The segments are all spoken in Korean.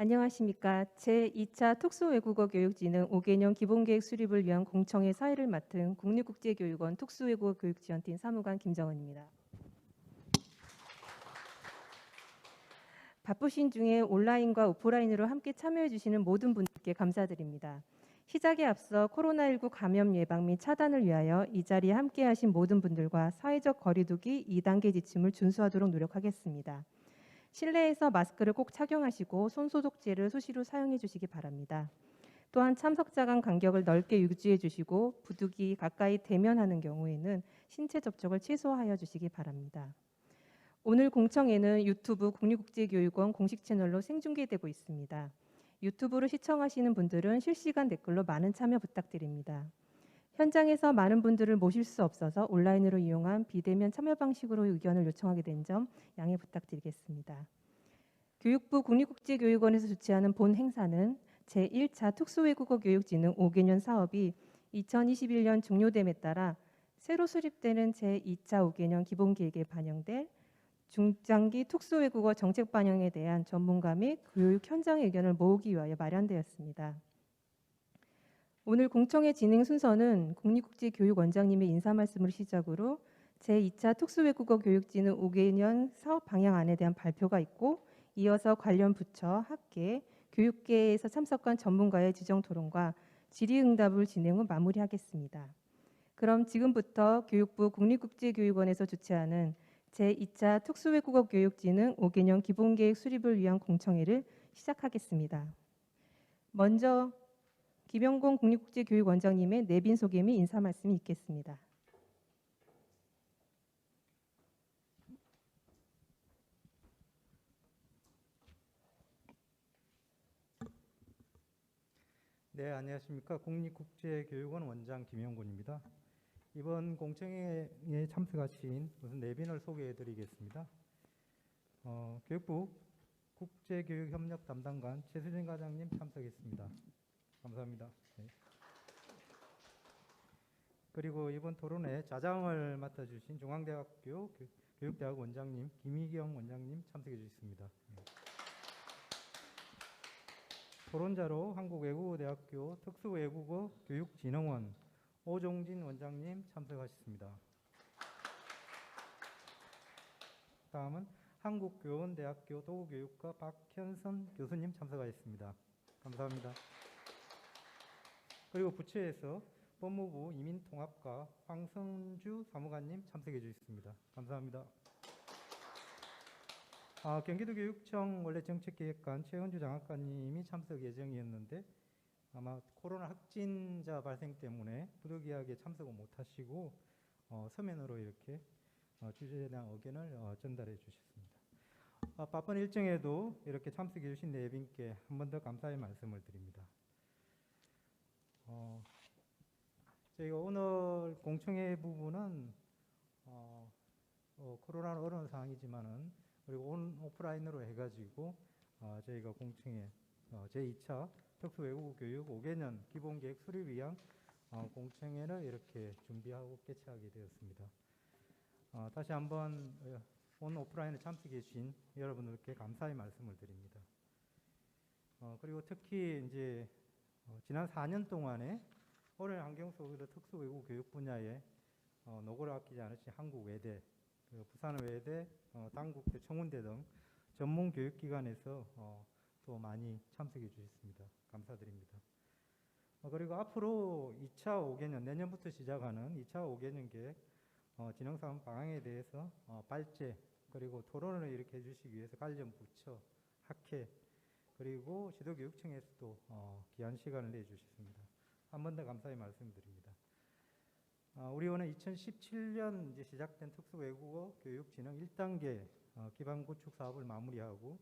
안녕하십니까. 제2차 특수외국어 교육진흥 5개년 기본계획 수립을 위한 공청회 사회를 맡은 국립국제교육원 특수외국어 교육지원팀 사무관 김정은입니다. 바쁘신 중에 온라인과 오프라인으로 함께 참여해 주시는 모든 분들께 감사드립니다. 시작에 앞서 코로나19 감염 예방 및 차단을 위하여 이 자리에 함께 하신 모든 분들과 사회적 거리두기 2단계 지침을 준수하도록 노력하겠습니다. 실내에서 마스크를 꼭 착용하시고 손소독제를 수시로 사용해 주시기 바랍니다. 또한 참석자 간 간격을 넓게 유지해 주시고 부득이 가까이 대면하는 경우에는 신체 접촉을 최소화하여 주시기 바랍니다. 오늘 공청회는 유튜브 국립국제교육원 공식 채널로 생중계되고 있습니다. 유튜브를 시청하시는 분들은 실시간 댓글로 많은 참여 부탁드립니다. 현장에서 많은 분들을 모실 수 없어서 온라인으로 이용한 비대면 참여 방식으로 의견을 요청하게 된 점 양해 부탁드리겠습니다. 교육부 국립국제교육원에서 주최하는 본 행사는 제1차 특수외국어 교육진흥 5개년 사업이 2021년 종료됨에 따라 새로 수립되는 제2차 5개년 기본계획에 반영될 중장기 특수외국어 정책 반영에 대한 전문가 및 교육 현장의 의견을 모으기 위하여 마련되었습니다. 오늘 공청회 진행 순서는 국립국제교육원장님의 인사 말씀을 시작으로 제2차 특수외국어 교육진흥 5개년 사업 방향안에 대한 발표가 있고 이어서 관련 부처, 학계, 교육계에서 참석한 전문가의 지정 토론과 질의응답을 진행 후 마무리하겠습니다. 그럼 지금부터 교육부 국립국제교육원에서 주최하는 제2차 특수외국어 교육진흥 5개년 기본계획 수립을 위한 공청회를 시작하겠습니다. 먼저 김영곤 국립국제교육원장님의 내빈 소개 및 인사 말씀이 있겠습니다. 네, 안녕하십니까. 국립국제교육원 원장 김영곤입니다. 이번 공청회에 참석하신 우선 내빈을 소개해 드리겠습니다. 교육부 국제교육협력 담당관 최수진 과장님 참석했습니다. 감사합니다. 네. 그리고 이번 토론회 자장을 맡아주신 중앙대학교 교육대학 원장님 김희경 원장님 참석해 주셨습니다. 네. 토론자로 한국외국어대학교 특수외국어 교육진흥원 오종진 원장님 참석하셨습니다. 다음은 한국교원대학교 도구교육과 박현선 교수님 참석하셨습니다. 감사합니다. 그리고 부처에서 법무부 이민통합과 황성주 사무관님 참석해 주셨습니다. 감사합니다. 경기도교육청 원래 정책기획관 최은주 장학관님이 참석 예정이었는데 아마 코로나 확진자 발생 때문에 부득이하게 참석을 못하시고 서면으로 이렇게 주제에 대한 의견을 전달해 주셨습니다. 바쁜 일정에도 이렇게 참석해 주신 내빈께 한 번 더 감사의 말씀을 드립니다. 저희가 오늘 공청회 부분은 코로나는 어려운 상황이지만은 그리고 오프라인으로 해가지고 저희가 공청회 제2차 특수외국어 교육 5개년 기본계획 수립 위한 공청회를 이렇게 준비하고 개최하게 되었습니다. 다시 한번 온 오프라인에 참석해 주신 여러분들께 감사의 말씀을 드립니다. 그리고 특히 이제 지난 4년 동안에 어려운 환경 속에서 특수외국어 교육 분야에 노고를 아끼지 않으신 한국외대, 부산외대, 당국대, 청운대 등 전문 교육기관에서 또 많이 참석해 주셨습니다. 감사드립니다. 그리고 앞으로 2차 5개년, 내년부터 시작하는 2차 5개년 계획 진흥사업 방향에 대해서 발제 그리고 토론을 이렇게 해주시기 위해서 관련 부처, 학회 그리고 지도교육청에서도 귀한 시간을 내주셨습니다. 한 번 더 감사의 말씀드립니다. 우리 원은 2017년 이제 시작된 특수외국어 교육 진흥 1단계 기반 구축 사업을 마무리하고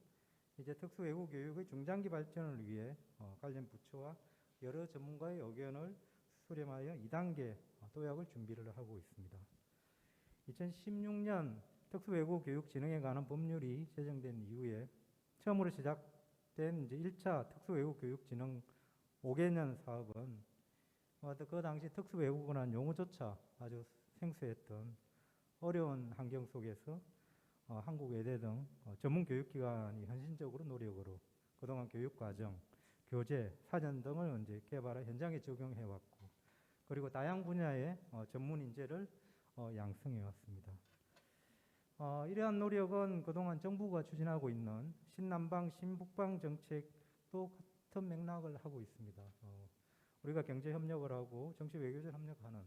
이제 특수외국어 교육의 중장기 발전을 위해 관련 부처와 여러 전문가의 의견을 수렴하여 2단계 도약을 준비를 하고 있습니다. 2016년 특수외국어 교육 진흥에 관한 법률이 제정된 이후에 처음으로 시작된 이제 1차 특수외국어 교육 진흥 5개년 사업은 그 당시 특수외국어라는 용어조차 아주 생소했던 어려운 환경 속에서 한국외대 등 전문 교육기관이 헌신적으로 노력으로 그동안 교육과정, 교재, 사전 등을 이제 개발해 현장에 적용해 왔고, 그리고 다양 분야의 전문 인재를 양성해 왔습니다. 이러한 노력은 그동안 정부가 추진하고 있는 신남방, 신북방 정책도 같은 맥락을 하고 있습니다. 우리가 경제 협력을 하고 정치 외교적 협력하는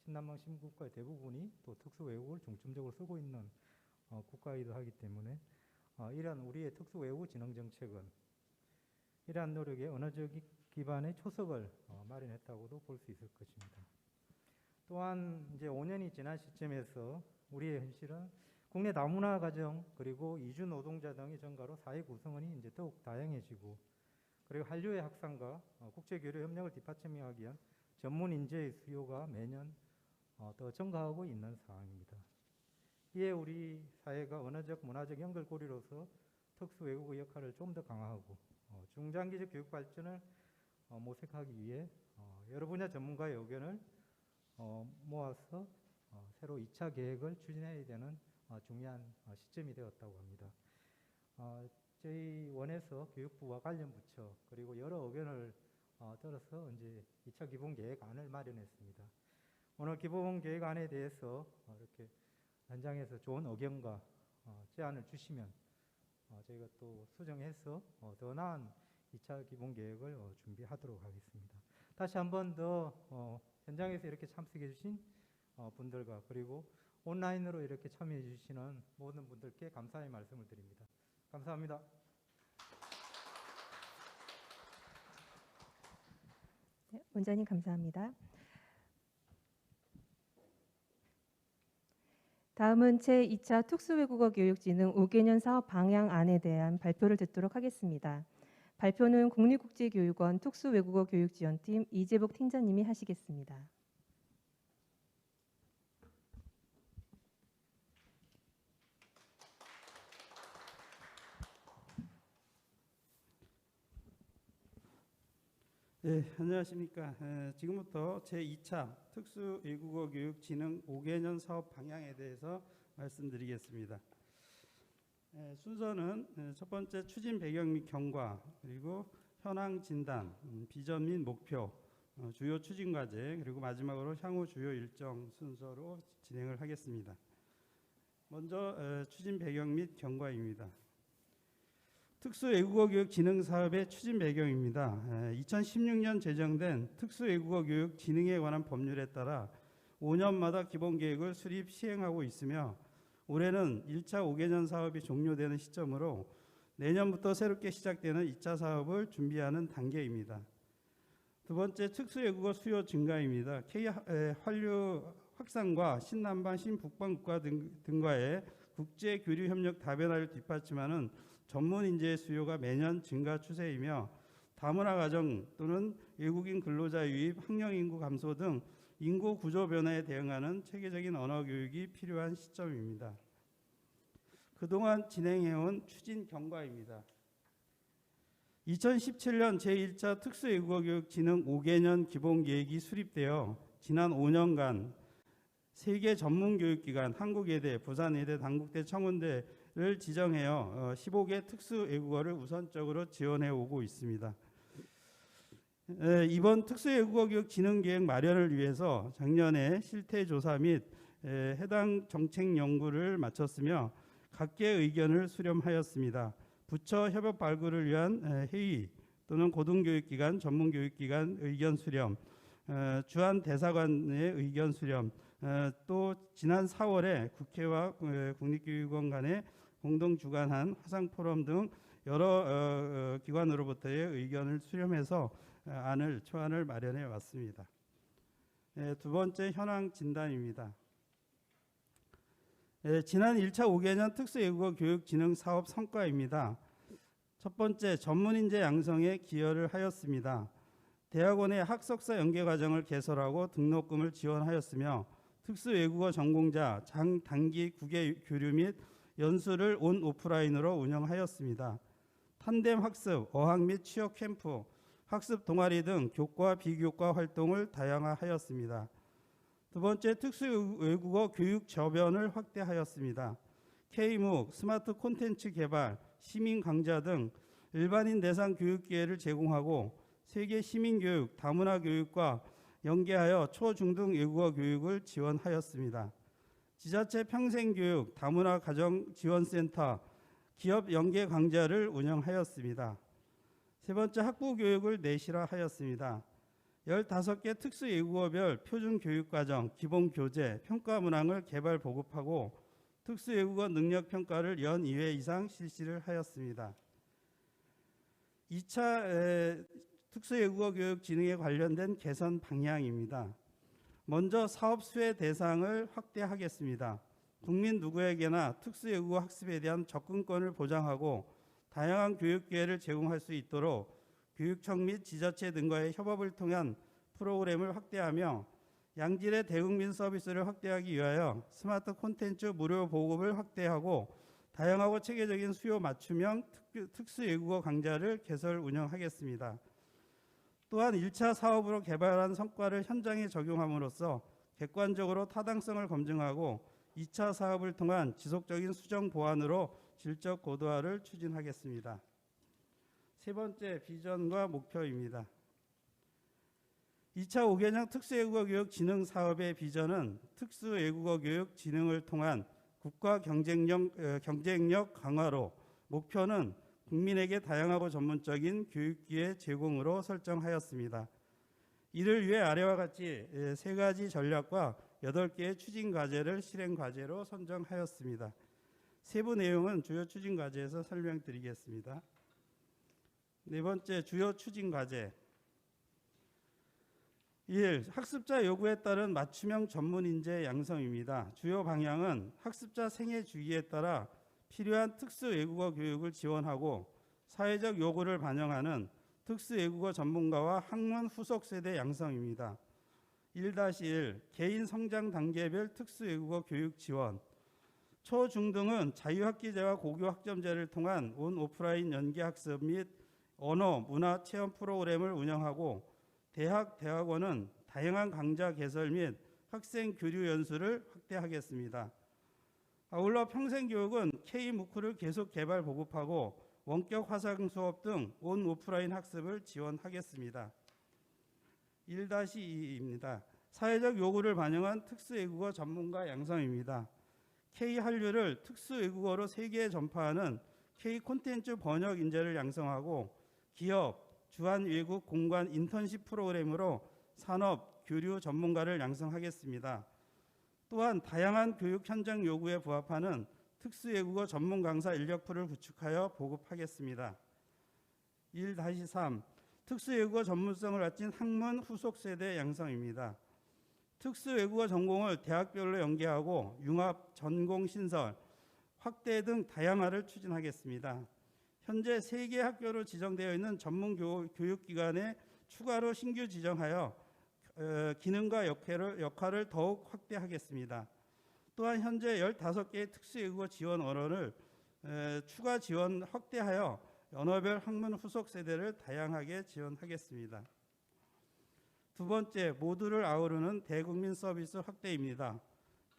신남방, 신북과의 대부분이 또 특수 외국을 중점적으로 쓰고 있는 국가이기도 하기 때문에 이러한 우리의 특수 외국 진흥 정책은 이러한 노력에 언어적 기반의 초석을 마련했다고도 볼 수 있을 것입니다. 또한 이제 5년이 지난 시점에서 우리의 현실은 국내 다문화 가정 그리고 이주 노동자 등의 증가로 사회 구성원이 이제 더욱 다양해지고, 그리고 한류의 확산과 국제 교류 협력을 뒷받침하기 위한 전문 인재의 수요가 매년 더 증가하고 있는 상황입니다. 이에 우리 사회가 언어적 문화적 연결고리로서 특수 외국어 역할을 좀 더 강화하고 중장기적 교육 발전을 모색하기 위해 여러 분야 전문가의 의견을 모아서 새로 2차 계획을 추진해야 되는 중요한 시점이 되었다고 합니다. 저희 원에서 교육부와 관련 부처 그리고 여러 의견을 들어서 이제 2차 기본 계획안을 마련했습니다. 오늘 기본 계획안에 대해서 이렇게 현장에서 좋은 의견과 제안을 주시면 저희가 또 수정해서 더 나은 2차 기본 계획을 준비하도록 하겠습니다. 다시 한 번 더 현장에서 이렇게 참석해 주신 분들과 그리고 온라인으로 이렇게 참여해 주시는 모든 분들께 감사의 말씀을 드립니다. 감사합니다. 네, 원장님 감사합니다. 다음은 제2차 특수외국어 교육진흥 5개년 사업 방향안에 대한 발표를 듣도록 하겠습니다. 발표는 국립국제교육원 특수외국어 교육지원팀 이재복 팀장님이 하시겠습니다. 네, 안녕하십니까. 지금부터 제2차 특수외국어 교육 진흥 5개년 사업 방향에 대해서 말씀드리겠습니다. 순서는 첫 번째 추진 배경 및 경과, 그리고 현황 진단, 비전 및 목표, 주요 추진 과제, 그리고 마지막으로 향후 주요 일정 순서로 진행을 하겠습니다. 먼저 추진 배경 및 경과입니다. 특수외국어 교육 진흥 사업의 추진 배경입니다. 2016년 제정된 특수외국어 교육 진흥에 관한 법률에 따라 5년마다 기본 계획을 수립 시행하고 있으며, 올해는 1차 5개년 사업이 종료되는 시점으로 내년부터 새롭게 시작되는 2차 사업을 준비하는 단계입니다. 두 번째, 특수외국어 수요 증가입니다. K-한류 확산과 신남방, 신북방 국가 등과의 국제 교류 협력 다변화를 뒷받침하는 전문 인재의 수요가 매년 증가 추세이며, 다문화 가정 또는 외국인 근로자 유입, 학령 인구 감소 등 인구 구조 변화에 대응하는 체계적인 언어 교육이 필요한 시점입니다. 그동안 진행해온 추진 경과입니다. 2017년 제1차 특수외국어 교육 진흥 5개년 기본 계획이 수립되어 지난 5년간 3개 전문 교육기관, 한국예대, 부산예대, 단국대, 청운대를 지정하여 15개 특수외국어를 우선적으로 지원해 오고 있습니다. 이번 특수외국어 교육 진흥 계획 마련을 위해서 작년에 실태조사 및 해당 정책 연구를 마쳤으며 각계의 의견을 수렴하였습니다. 부처 협업 발굴을 위한 회의 또는 고등교육기관, 전문교육기관 의견 수렴, 주한 대사관의 의견 수렴, 또 지난 4월에 국회와 국립교육원 간에 공동 주관한 화상 포럼 등 여러 기관으로부터의 의견을 수렴해서 초안을 마련해 왔습니다. 두 번째, 현황 진단입니다. 지난 1차 5개년 특수외국어 교육 진흥 사업 성과입니다. 첫 번째, 전문인재 양성에 기여를 하였습니다. 대학원의 학석사 연계과정을 개설하고 등록금을 지원하였으며, 특수외국어 전공자 장단기 국외 교류 및 연수를 온 오프라인으로 운영하였습니다. 탄뎀 학습, 어학 및 취업 캠프, 학습 동아리 등 교과 비교과 활동을 다양화하였습니다. 두 번째, 특수외국어 교육 저변을 확대하였습니다. K묵, 스마트 콘텐츠 개발, 시민 강좌 등 일반인 대상 교육 기회를 제공하고 세계 시민 교육, 다문화 교육과 연계하여 초, 중등 외국어 교육을 지원하였습니다. 지자체 평생교육, 다문화 가정 지원센터, 기업 연계 강좌를 운영하였습니다. 세 번째, 학부 교육을 내실화하였습니다. 15개 특수 외국어별 표준 교육과정, 기본 교재, 평가 문항을 개발 보급하고 특수 외국어 능력 평가를 연 2회 이상 실시를 하였습니다. 2차 특수 외국어 교육 진흥에 관련된 개선 방향입니다. 먼저 사업 수혜 대상을 확대하겠습니다. 국민 누구에게나 특수 외국어 학습에 대한 접근권을 보장하고 다양한 교육 기회를 제공할 수 있도록 교육청 및 지자체 등과의 협업을 통한 프로그램을 확대하며 양질의 대국민 서비스를 확대하기 위하여 스마트 콘텐츠 무료 보급을 확대하고 다양하고 체계적인 수요 맞춤형 특수 외국어 강좌를 개설 운영하겠습니다. 또한 1차 사업으로 개발한 성과를 현장에 적용함으로써 객관적으로 타당성을 검증하고 2차 사업을 통한 지속적인 수정 보완으로 질적 고도화를 추진하겠습니다. 세 번째, 비전과 목표입니다. 2차 5개년 특수외국어 교육 진흥 사업의 비전은 특수외국어 교육 진흥을 통한 국가 경쟁력 강화로, 목표는 국민에게 다양하고 전문적인 교육기회 제공으로 설정하였습니다. 이를 위해 아래와 같이 3가지 전략과 8개의 추진 과제를 실행 과제로 선정하였습니다. 세부 내용은 주요 추진 과제에서 설명드리겠습니다. 네 번째, 주요 추진 과제. 1. 학습자 요구에 따른 맞춤형 전문 인재 양성입니다. 주요 방향은 학습자 생애 주기에 따라 필요한 특수 외국어 교육을 지원하고 사회적 요구를 반영하는 특수 외국어 전문가와 학문 후속 세대 양성입니다. 1-1 개인 성장 단계별 특수 외국어 교육 지원. 초, 중등은 자유학기제와 고교 학점제를 통한 온 오프라인 연계 학습 및 언어, 문화 체험 프로그램을 운영하고 대학, 대학원은 다양한 강좌 개설 및 학생 교류 연수를 확대하겠습니다. 아울러 평생교육은 K-무크를 계속 개발 보급하고 원격 화상 수업 등 온 오프라인 학습을 지원하겠습니다. 1-2입니다. 사회적 요구를 반영한 특수외국어 전문가 양성입니다. K-한류를 특수외국어로 세계에 전파하는 K-콘텐츠 번역 인재를 양성하고 기업, 주한 외국 공관 인턴십 프로그램으로 산업, 교류 전문가를 양성하겠습니다. 또한 다양한 교육 현장 요구에 부합하는 특수외국어 전문 강사 인력풀을 구축하여 보급하겠습니다. 1-3 특수외국어 전문성을 갖춘 학문 후속 세대 양성입니다. 특수외국어 전공을 대학별로 연계하고 융합 전공 신설, 확대 등 다양화를 추진하겠습니다. 현재 3개 학교로 지정되어 있는 전문 교육기관에 추가로 신규 지정하여 기능과 역할을 더욱 확대하겠습니다. 또한 현재 15개의 특수외국어 지원 언어를 추가 지원 확대하여 언어별 학문 후속 세대를 다양하게 지원하겠습니다. 두 번째, 모두를 아우르는 대국민 서비스 확대입니다.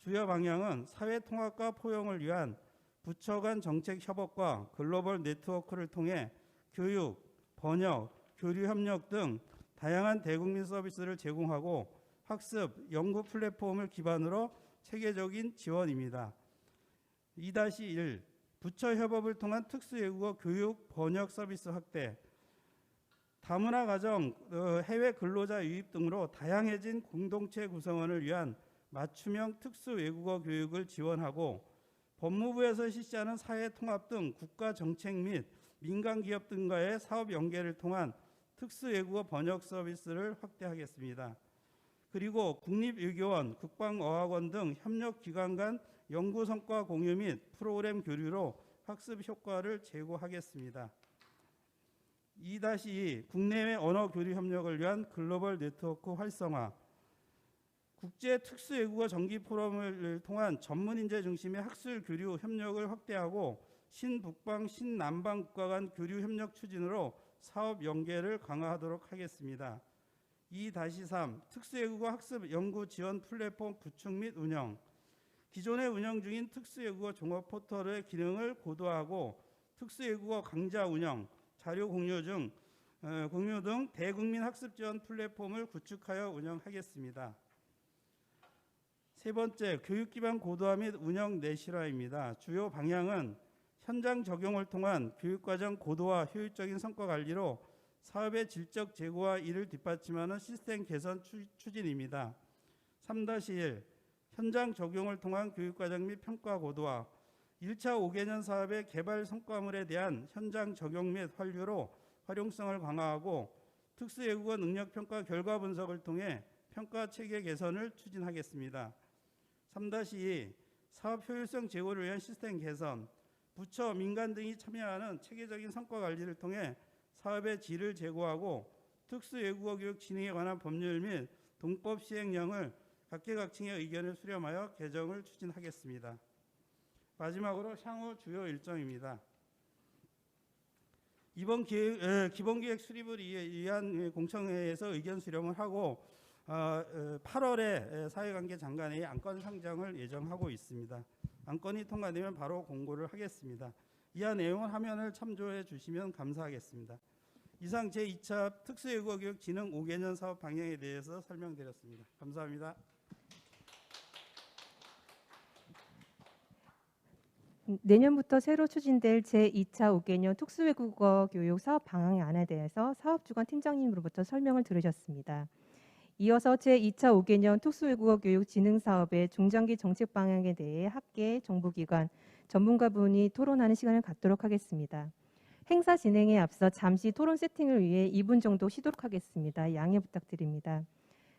주요 방향은 사회통합과 포용을 위한 부처 간 정책 협업과 글로벌 네트워크를 통해 교육, 번역, 교류 협력 등 다양한 대국민 서비스를 제공하고 학습, 연구 플랫폼을 기반으로 체계적인 지원입니다. 2-1 부처 협업을 통한 특수외국어 교육, 번역 서비스 확대, 다문화 가정, 해외 근로자 유입 등으로 다양해진 공동체 구성원을 위한 맞춤형 특수외국어 교육을 지원하고 법무부에서 실시하는 사회통합 등 국가정책 및 민간기업 등과의 사업 연계를 통한 특수외국어 번역 서비스를 확대하겠습니다. 그리고 국립외교원, 국방어학원 등 협력기관 간 연구성과 공유 및 프로그램 교류로 학습 효과를 제고하겠습니다. 2-2 국내외 언어 교류 협력을 위한 글로벌 네트워크 활성화, 국제 특수외국어 정기 포럼을 통한 전문 인재 중심의 학술 교류 협력을 확대하고 신북방, 신남방 국가 간 교류 협력 추진으로 사업 연계를 강화하도록 하겠습니다. 2-3 특수외국어 학습 연구 지원 플랫폼 구축 및 운영, 기존에 운영 중인 특수외국어 종합 포털의 기능을 고도화하고 특수외국어 강좌 운영, 자료 공유 등 대국민 학습 지원 플랫폼을 구축하여 운영하겠습니다. 세 번째, 교육 기반 고도화 및 운영 내실화입니다. 주요 방향은 현장 적용을 통한 교육과정 고도화, 효율적인 성과 관리로 사업의 질적 제고와 이를 뒷받침하는 시스템 개선 추진입니다. 3-1 현장 적용을 통한 교육과정 및 평가 고도화, 1차 5개년 사업의 개발 성과물에 대한 현장 적용 및 환류로 활용성을 강화하고 특수외국어 능력평가 결과 분석을 통해 평가 체계 개선을 추진하겠습니다. 3-2 사업 효율성 제고를 위한 시스템 개선, 부처, 민간 등이 참여하는 체계적인 성과 관리를 통해 사업의 질을 제고하고 특수외국어 교육 진행에 관한 법률 및 동법 시행령을 각계각층의 의견을 수렴하여 개정을 추진하겠습니다. 마지막으로 향후 주요 일정입니다. 이번 기본계획 수립을 위한 공청회에서 의견 수렴을 하고 8월에 사회관계 장관회의 안건 상정을 예정하고 있습니다. 안건이 통과되면 바로 공고를 하겠습니다. 이하 내용을 화면을 참조해 주시면 감사하겠습니다. 이상 제2차 특수외국어 교육 진흥 5개년 사업 방향에 대해서 설명드렸습니다. 감사합니다. 내년부터 새로 추진될 제2차 5개년 특수외국어 교육 사업 방향안에 대해서 사업주관 팀장님으로부터 설명을 들으셨습니다. 이어서 제2차 5개년 특수외국어 교육 진흥 사업의 중장기 정책 방향에 대해 학계, 정부기관, 전문가분이 토론하는 시간을 갖도록 하겠습니다. 행사 진행에 앞서 잠시 토론 세팅을 위해 2분 정도 쉬도록 하겠습니다. 양해 부탁드립니다.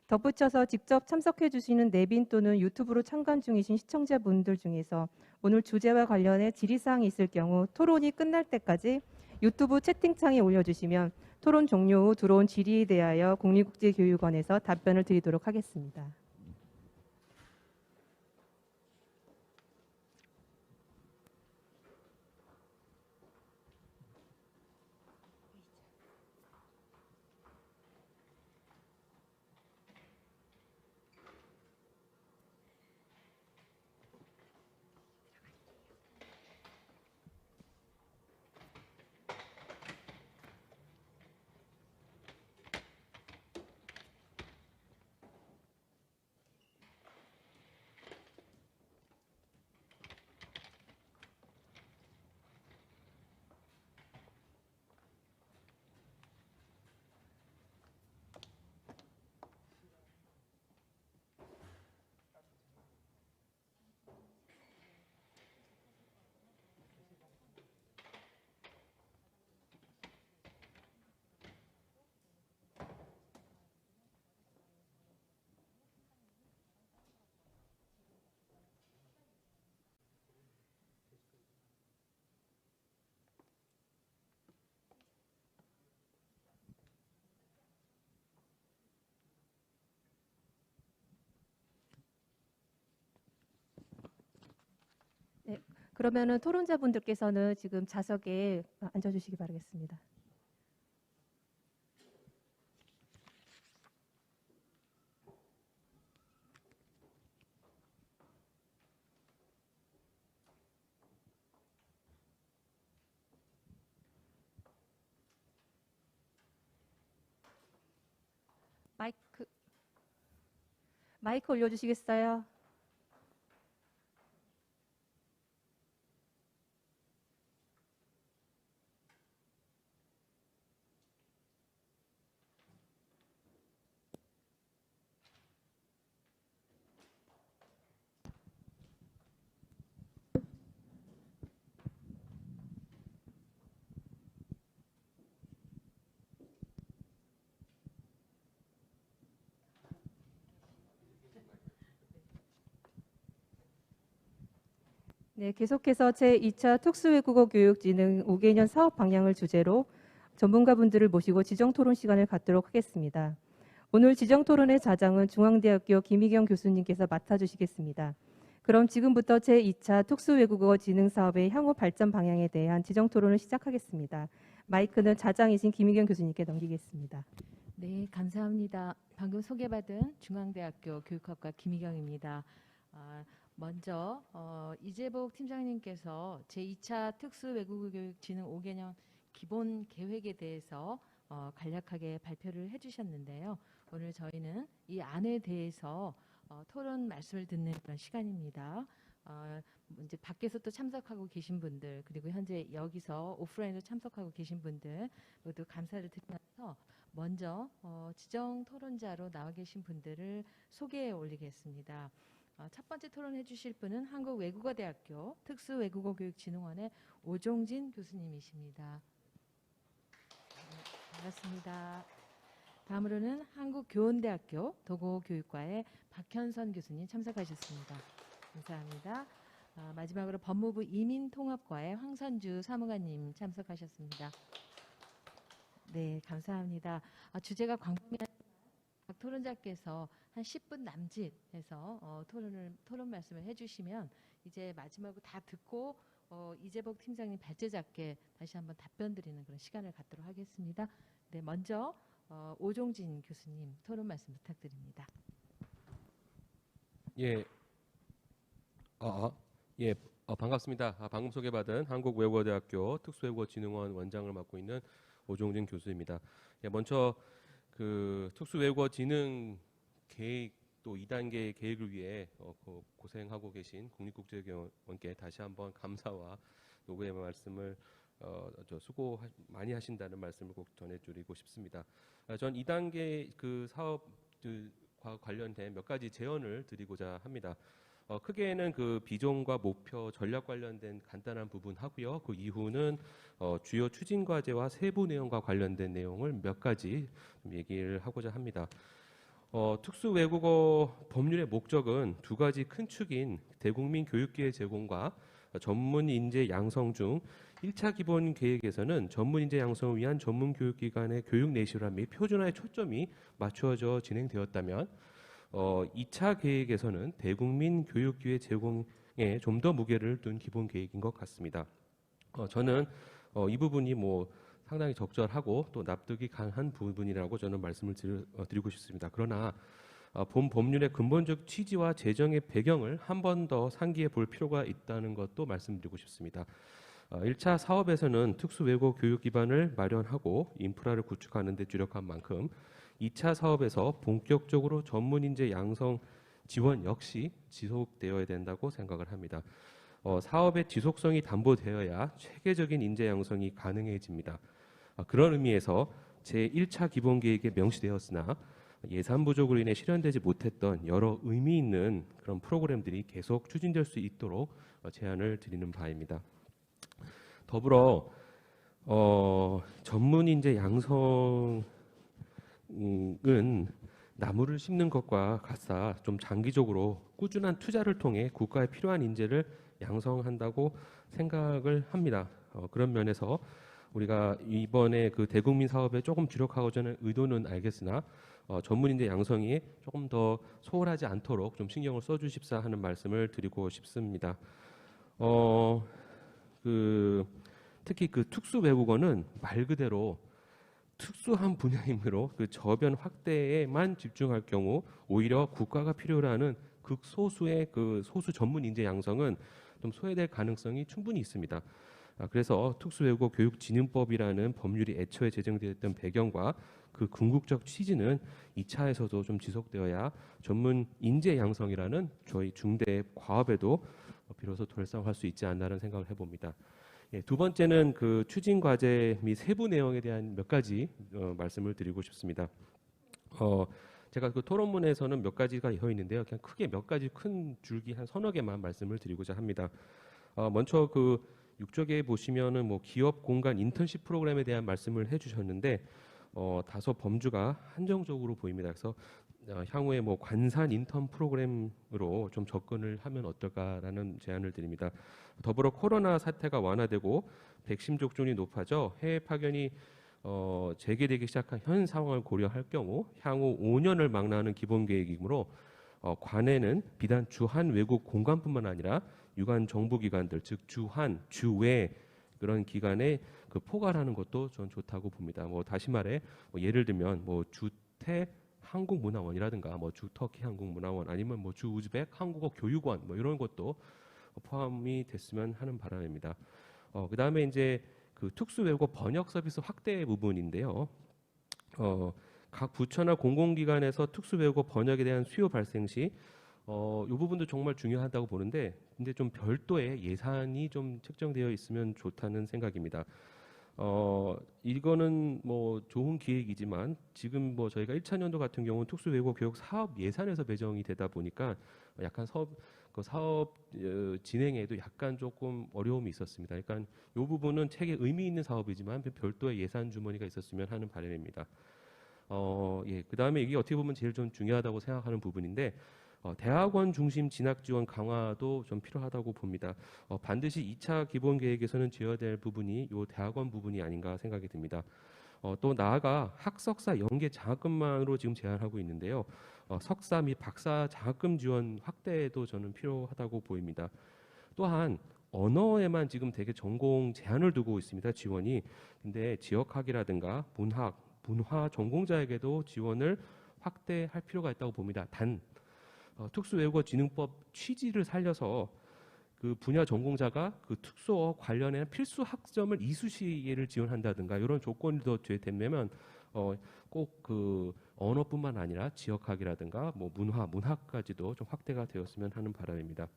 덧붙여서 직접 참석해 주시는 내빈 또는 유튜브로 참관 중이신 시청자분들 중에서 오늘 주제와 관련해 질의사항이 있을 경우 토론이 끝날 때까지 유튜브 채팅창에 올려주시면 토론 종료 후 들어온 질의에 대하여 국립국제교육원에서 답변을 드리도록 하겠습니다. 네, 그러면은 토론자분들께서는 지금 좌석에 앉아주시기 바라겠습니다. 마이크 올려주시겠어요? 네, 계속해서 제2차 특수외국어 교육 진흥 5개년 사업 방향을 주제로 전문가분들을 모시고 지정 토론 시간을 갖도록 하겠습니다. 오늘 지정 토론의 자장은 중앙대학교 김희경 교수님께서 맡아주시겠습니다. 그럼 지금부터 제2차 특수외국어 진흥 사업의 향후 발전 방향에 대한 지정 토론을 시작하겠습니다. 마이크는 자장이신 김희경 교수님께 넘기겠습니다. 네, 감사합니다. 방금 소개받은 중앙대학교 교육학과 김희경입니다. 먼저 이재복 팀장님께서 제2차 특수외국어 교육 진흥 5개년 기본 계획에 대해서 간략하게 발표를 해주셨는데요. 오늘 저희는 이 안에 대해서 토론 말씀을 듣는 그런 시간입니다. 이제 밖에서 또 참석하고 계신 분들 그리고 현재 여기서 오프라인으로 참석하고 계신 분들 모두 감사를 드리면서 먼저 지정 토론자로 나와 계신 분들을 소개해 올리겠습니다. 첫 번째 토론해 주실 분은 한국외국어대학교 특수외국어교육진흥원의 오종진 교수님이십니다. 네, 반갑습니다. 다음으로는 한국교원대학교 도고교육과의 박현선 교수님 참석하셨습니다. 감사합니다. 마지막으로 법무부 이민통합과의 황선주 사무관님 참석하셨습니다. 네, 감사합니다. 주제가 광범위한 각 토론자께서 한 10분 남짓해서 토론 말씀을 해주시면 이제 마지막으로 다 듣고 이재복 팀장님 발제 잡게 다시 한번 답변 드리는 그런 시간을 갖도록 하겠습니다. 네, 먼저 오종진 교수님 토론 말씀 부탁드립니다. 예, 반갑습니다. 방금 소개받은 한국외국어대학교 특수외국어진흥원 원장을 맡고 있는 오종진 교수입니다. 예, 먼저 그 특수외국어진흥 계획 또 2단계 계획을 위해 고생하고 계신 국립국제교원께 다시 한번 감사와 요구의 말씀을 수고 많이 하신다는 말씀을 꼭 전해드리고 싶습니다. 전 2단계 그 사업과 관련된 몇 가지 제언을 드리고자 합니다. 크게는 그 비전과 목표, 전략 관련된 간단한 부분 하고요. 그 이후는 주요 추진 과제와 세부 내용과 관련된 내용을 몇 가지 좀 얘기를 하고자 합니다. 특수외국어 법률의 목적은 두 가지 큰 축인 대국민 교육기회 제공과 전문 인재 양성 중 1차 기본 계획에서는 전문 인재 양성을 위한 전문 교육기관의 교육 내실화 및 표준화에 초점이 맞추어져 진행되었다면 2차 계획에서는 대국민 교육기회 제공에 좀 더 무게를 둔 기본 계획인 것 같습니다. 저는 이 부분이 상당히 적절하고 또 납득이 강한 부분이라고 저는 말씀을 드리고 싶습니다. 그러나 본 법률의 근본적 취지와 제정의 배경을 한 번 더 상기해 볼 필요가 있다는 것도 말씀드리고 싶습니다. 1차 사업에서는 특수외국어 교육 기반을 마련하고 인프라를 구축하는 데 주력한 만큼 2차 사업에서 본격적으로 전문 인재 양성 지원 역시 지속되어야 된다고 생각을 합니다. 사업의 지속성이 담보되어야 체계적인 인재 양성이 가능해집니다. 그런 의미에서 제1차 기본계획에 명시되었으나 예산 부족으로 인해 실현되지 못했던 여러 의미 있는 그런 프로그램들이 계속 추진될 수 있도록 제안을 드리는 바입니다. 더불어 전문 인재 양성은 나무를 심는 것과 같사 좀 장기적으로 꾸준한 투자를 통해 국가에 필요한 인재를 양성한다고 생각을 합니다. 그런 면에서 우리가 이번에 그 대국민 사업에 조금 주력하고자 하는 의도는 알겠으나 전문 인재 양성이 조금 더 소홀하지 않도록 좀 신경을 써주십사 하는 말씀을 드리고 싶습니다. 특히 그 특수외국어는 말 그대로 특수한 분야이므로 그 저변 확대에만 집중할 경우 오히려 국가가 필요로 하는 극소수의 그 소수 전문 인재 양성은 좀 소외될 가능성이 충분히 있습니다. 그래서 특수외국어 교육진흥법이라는 법률이 애초에 제정되었던 배경과 그 궁극적 취지는 2차에서도 좀 지속되어야 전문 인재 양성이라는 저희 중대 과업에도 비로소 돌성할 수 있지 않나라는 생각을 해봅니다. 두 번째는 그 추진 과제 및 세부 내용에 대한 몇 가지 말씀을 드리고 싶습니다. 제가 그 토론문에서는 몇 가지가 되어 있는데요. 그냥 크게 몇 가지 큰 줄기 한 서너 개만 말씀을 드리고자 합니다. 먼저 그 6쪽에 보시면은 기업 공간 인턴십 프로그램에 대한 말씀을 해주셨는데 다소 범주가 한정적으로 보입니다. 그래서 향후에 관산 인턴 프로그램으로 좀 접근을 하면 어떨까라는 제안을 드립니다. 더불어 코로나 사태가 완화되고 백신 접종이 높아져 해외 파견이 재개되기 시작한 현 상황을 고려할 경우 향후 5년을 망라하는 기본 계획이므로 관에는 비단 주한 외국 공간뿐만 아니라 유관 정부기관들 즉 주한 주외 그런 기관에 그 포괄하는 것도 전 좋다고 봅니다. 다시 말해 예를 들면 주태 한국문화원이라든가 주터키 한국문화원 아니면 주 우즈벡 한국어 교육원 이런 것도 포함이 됐으면 하는 바람입니다. 그다음에 이제 그 특수외국어 번역 서비스 확대 부분인데요. 각 부처나 공공기관에서 특수외국어 번역에 대한 수요 발생 시 이 부분도 정말 중요하다고 보는데, 근데 좀 별도의 예산이 좀 책정되어 있으면 좋다는 생각입니다. 이거는 뭐 좋은 기획이지만 지금 뭐 저희가 1차 년도 같은 경우는 특수외국어 교육 사업 예산에서 배정이 되다 보니까 약간 사업 진행에도 약간 조금 어려움이 있었습니다. 그러니까 이 부분은 책에 의미 있는 사업이지만 별도의 예산 주머니가 있었으면 하는 바람입니다. 예, 그다음에 이게 어떻게 보면 제일 좀 중요하다고 생각하는 부분인데, 대학원 중심 진학 지원 강화도 좀 필요하다고 봅니다. 반드시 2차 기본 계획에서는 지어야 부분이 이 대학원 부분이 아닌가 생각이 듭니다. 또 나아가 학석사 연계 장학금만으로 지금 제한하고 있는데요. 석사 및 박사 장학금 지원 확대도 저는 필요하다고 보입니다. 또한 언어에만 지금 되게 전공 제한을 두고 있습니다. 지원이. 근데 지역학이라든가 문화 전공자에게도 지원을 확대할 필요가 있다고 봅니다. 단 특수외국어진흥법 취지를 살려서 그 분야 전공자가 그 특수어 관련한 필수 학점을 이수시를 지원한다든가 이런 조건이 더 되면 꼭 그 언어뿐만 아니라 지역학이라든가 뭐 문학까지도 좀 확대가 되었으면 하는 바람입니다.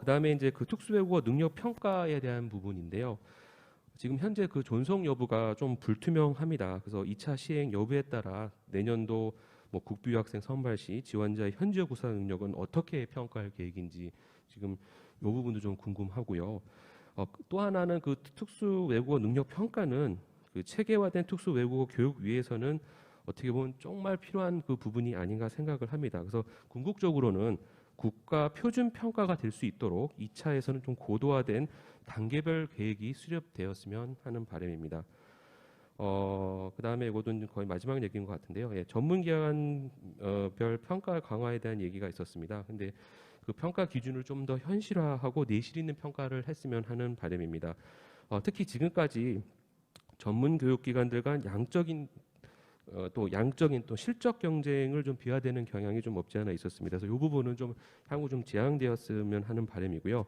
그다음에 이제 그 특수외국어 능력 평가에 대한 부분인데요. 지금 현재 그 존속 여부가 좀 불투명합니다. 그래서 2차 시행 여부에 따라 내년도 뭐 국비 유학생 선발 시 지원자의 현지어 구사 능력은 어떻게 평가할 계획인지 지금 이 부분도 좀 궁금하고요. 또 하나는 그 특수 외국어 능력 평가는 그 체계화된 특수 외국어 교육 위해서는 어떻게 보면 정말 필요한 그 부분이 아닌가 생각을 합니다. 그래서 궁극적으로는 국가 표준 평가가 될 수 있도록 2차에서는 좀 고도화된 단계별 계획이 수립되었으면 하는 바람입니다. 그다음에 이것은 거의 마지막 얘기인 것 같은데요. 예, 전문기관별 평가 강화에 대한 얘기가 있었습니다. 근데 그 평가 기준을 좀 더 현실화하고 내실 있는 평가를 했으면 하는 바람입니다. 특히 지금까지 전문 교육기관들 간 양적인 또 실적 경쟁을 좀 비화되는 경향이 좀 없지 않아 있었습니다. 그래서 이 부분은 좀 향후 좀 지양되었으면 하는 바람이고요.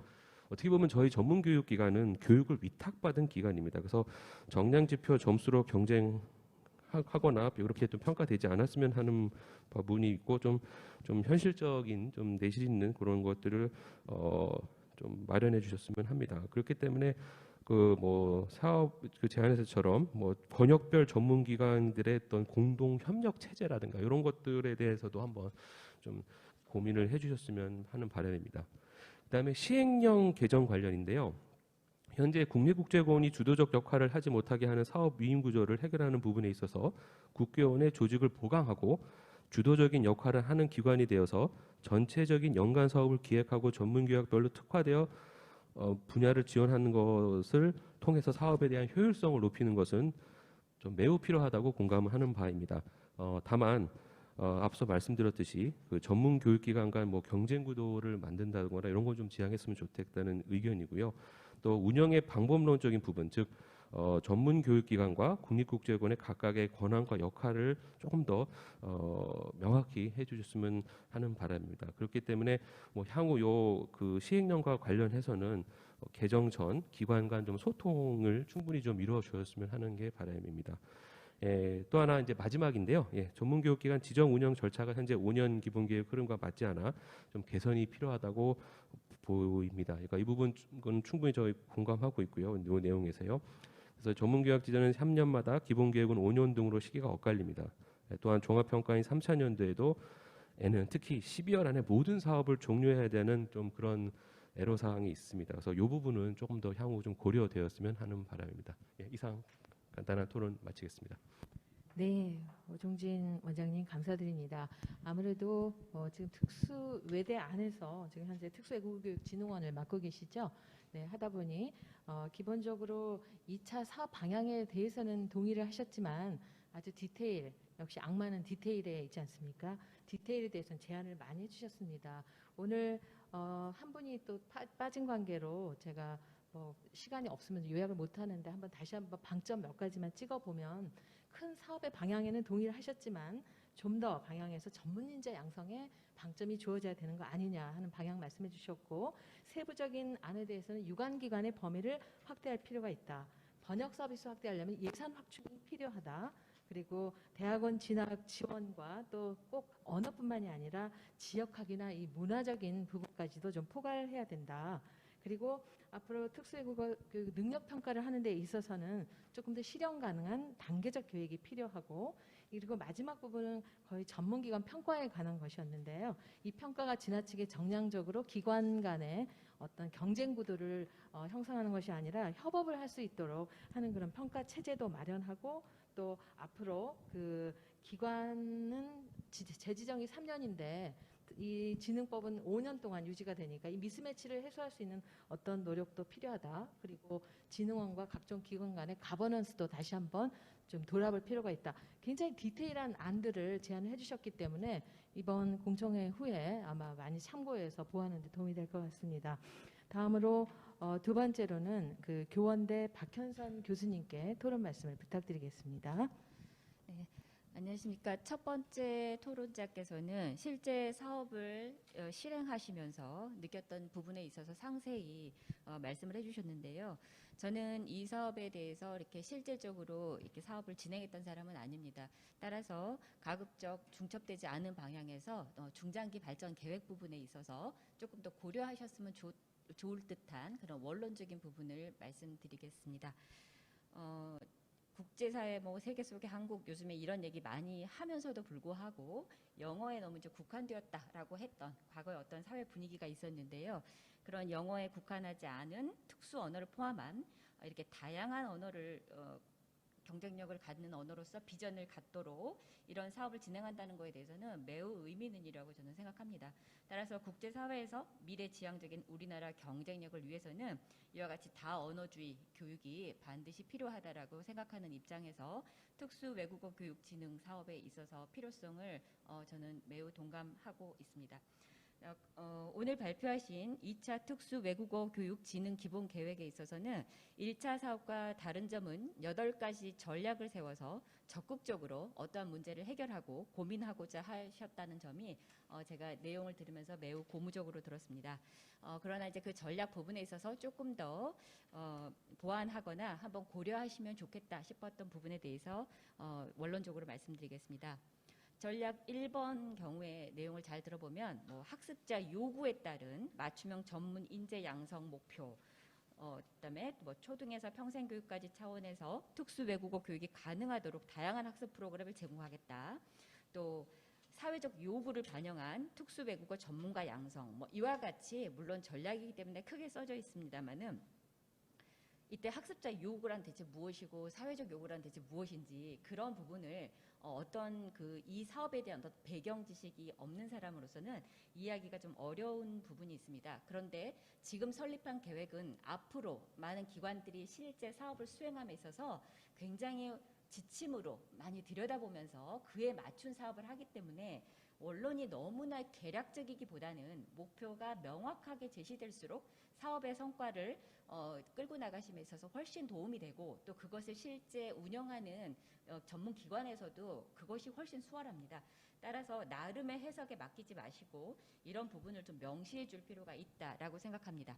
어떻게 보면 저희 전문교육기관은 교육을 위탁받은 기관입니다. 그래서 정량지표 점수로 경쟁하거나 이렇게 좀 평가되지 않았으면 하는 부분이 있고 좀 현실적인 좀 내실 있는 그런 것들을 좀 마련해 주셨으면 합니다. 그렇기 때문에 그 뭐 사업 그 제안에서처럼 뭐 번역별 전문기관들의 어떤 공동 협력 체제라든가 이런 것들에 대해서도 한번 좀 고민을 해주셨으면 하는 바람입니다. 그다음에 시행령 개정 관련인데요. 현재 국립국제공원이 주도적 역할을 하지 못하게 하는 사업 위임 구조를 해결하는 부분에 있어서 국교원의 조직을 보강하고 주도적인 역할을 하는 기관이 되어서 전체적인 연간 사업을 기획하고 전문교육별로 특화되어 분야를 지원하는 것을 통해서 사업에 대한 효율성을 높이는 것은 좀 매우 필요하다고 공감을 하는 바입니다. 다만 앞서 말씀드렸듯이 그 전문 교육기관 간 뭐 경쟁 구도를 만든다거나 이런 걸 좀 지향했으면 좋겠다는 의견이고요. 또 운영의 방법론적인 부분, 즉 전문 교육기관과 국립국제원의 각각의 권한과 역할을 조금 더 명확히 해주셨으면 하는 바람입니다. 그렇기 때문에 뭐 향후 요 그 시행령과 관련해서는 개정 전 기관 간 좀 소통을 충분히 좀 이루어 주셨으면 하는 게 바람입니다. 또 하나 이제 마지막인데요. 전문교육기관 지정 운영 절차가 현재 5년 기본계획 흐름과 맞지 않아 좀 개선이 필요하다고 보입니다. 그러니까 이 부분은 충분히 저희 공감하고 있고요. 이 내용에서요. 그래서 전문교육 지정은 3년마다 기본계획은 5년 등으로 시기가 엇갈립니다. 또한 종합평가인 3차년도에도 에는 특히 12월 안에 모든 사업을 종료해야 되는 좀 그런 애로사항이 있습니다. 그래서 이 부분은 조금 더 향후 좀 고려되었으면 하는 바람입니다. 이상 간단한 토론 마치겠습니다. 네, 오종진 원장님 감사드립니다. 아무래도 지금 특수외대 안에서 지금 현재 특수외국어교육진흥원을 맡고 계시죠? 네, 하다 보니 기본적으로 2차 사업 방향에 대해서는 동의를 하셨지만 아주 디테일, 역시 악마는 디테일에 있지 않습니까? 디테일에 대해서는 제안을 많이 해주셨습니다. 오늘 한 분이 또 빠진 관계로 제가 시간이 없으면 요약을 못 하는데 다시 한번 방점 몇 가지만 찍어보면 큰 사업의 방향에는 동의를 하셨지만 좀 더 방향에서 전문 인재 양성에 방점이 주어져야 되는 거 아니냐 하는 방향 말씀해 주셨고, 세부적인 안에 대해서는 유관기관의 범위를 확대할 필요가 있다. 번역 서비스 확대하려면 예산 확충이 필요하다. 그리고 대학원 진학 지원과 또 꼭 언어뿐만이 아니라 지역학이나 이 문화적인 부분까지도 좀 포괄해야 된다. 그리고 앞으로 특수외국어 그 능력 평가를 하는 데 있어서는 조금 더 실현 가능한 단계적 계획이 필요하고, 그리고 마지막 부분은 거의 전문기관 평가에 관한 것이었는데요. 이 평가가 지나치게 정량적으로 기관 간의 어떤 경쟁 구도를 형성하는 것이 아니라 협업을 할 수 있도록 하는 그런 평가 체제도 마련하고, 또 앞으로 그 기관은 재지정이 3년인데 이 지능법은 5년 동안 유지가 되니까 이 미스매치를 해소할 수 있는 어떤 노력도 필요하다. 그리고 진흥원과 각종 기관 간의 가버넌스도 다시 한번 좀 돌아볼 필요가 있다. 굉장히 디테일한 안들을 제안을 해주셨기 때문에 이번 공청회 후에 아마 많이 참고해서 보완하는 데 도움이 될 것 같습니다. 다음으로 두 번째로는 그 교원대 박현선 교수님께 토론 말씀을 부탁드리겠습니다. 네, 안녕하십니까. 첫 번째 토론자께서는 실제 사업을 실행하시면서 느꼈던 부분에 있어서 상세히 말씀을 해주셨는데요. 저는 이 사업에 대해서 이렇게 실질적으로 이렇게 사업을 진행했던 사람은 아닙니다. 따라서 가급적 중첩되지 않은 방향에서 중장기 발전 계획 부분에 있어서 조금 더 고려하셨으면 좋을 듯한 그런 원론적인 부분을 말씀드리겠습니다. 국제사회 뭐 세계 속의 한국 요즘에 이런 얘기 많이 하면서도 불구하고 영어에 너무 이제 국한되었다라고 했던 과거의 어떤 사회 분위기가 있었는데요. 그런 영어에 국한하지 않은 특수 언어를 포함한 이렇게 다양한 언어를 경쟁력을 갖는 언어로서 비전을 갖도록 이런 사업을 진행한다는 것에 대해서는 매우 의미 있는 일이라고 저는 생각합니다. 따라서 국제사회에서 미래지향적인 우리나라 경쟁력을 위해서는 이와 같이 다언어주의 교육이 반드시 필요하다라고 생각하는 입장에서 특수 외국어 교육 진흥 사업에 있어서 필요성을 저는 매우 동감하고 있습니다. 오늘 발표하신 2차 특수 외국어 교육 진흥 기본 계획에 있어서는 1차 사업과 다른 점은 8가지 전략을 세워서 적극적으로 어떠한 문제를 해결하고 고민하고자 하셨다는 점이 제가 내용을 들으면서 매우 고무적으로 들었습니다. 그러나 이제 그 전략 부분에 있어서 조금 더 보완하거나 한번 고려하시면 좋겠다 싶었던 부분에 대해서 원론적으로 말씀드리겠습니다. 전략 1번 경우에 내용을 잘 들어보면 뭐 학습자 요구에 따른 맞춤형 전문 인재 양성 목표, 그다음에 뭐 초등에서 평생교육까지 차원에서 특수 외국어 교육이 가능하도록 다양한 학습 프로그램을 제공하겠다. 또 사회적 요구를 반영한 특수 외국어 전문가 양성, 뭐 이와 같이 물론 전략이기 때문에 크게 써져 있습니다만은 이때 학습자 요구란 대체 무엇이고 사회적 요구란 대체 무엇인지 그런 부분을 어떤 이 사업에 대한 어떤 배경 지식이 없는 사람으로서는 이해하기가 좀 어려운 부분이 있습니다. 그런데 지금 설립한 계획은 앞으로 많은 기관들이 실제 사업을 수행함에 있어서 굉장히 지침으로 많이 들여다보면서 그에 맞춘 사업을 하기 때문에 원론이 너무나 개략적이기보다는 목표가 명확하게 제시될수록 사업의 성과를 끌고 나가심에 있어서 훨씬 도움이 되고 또 그것을 실제 운영하는 전문 기관에서도 그것이 훨씬 수월합니다. 따라서 나름의 해석에 맡기지 마시고 이런 부분을 좀 명시해 줄 필요가 있다라고 생각합니다.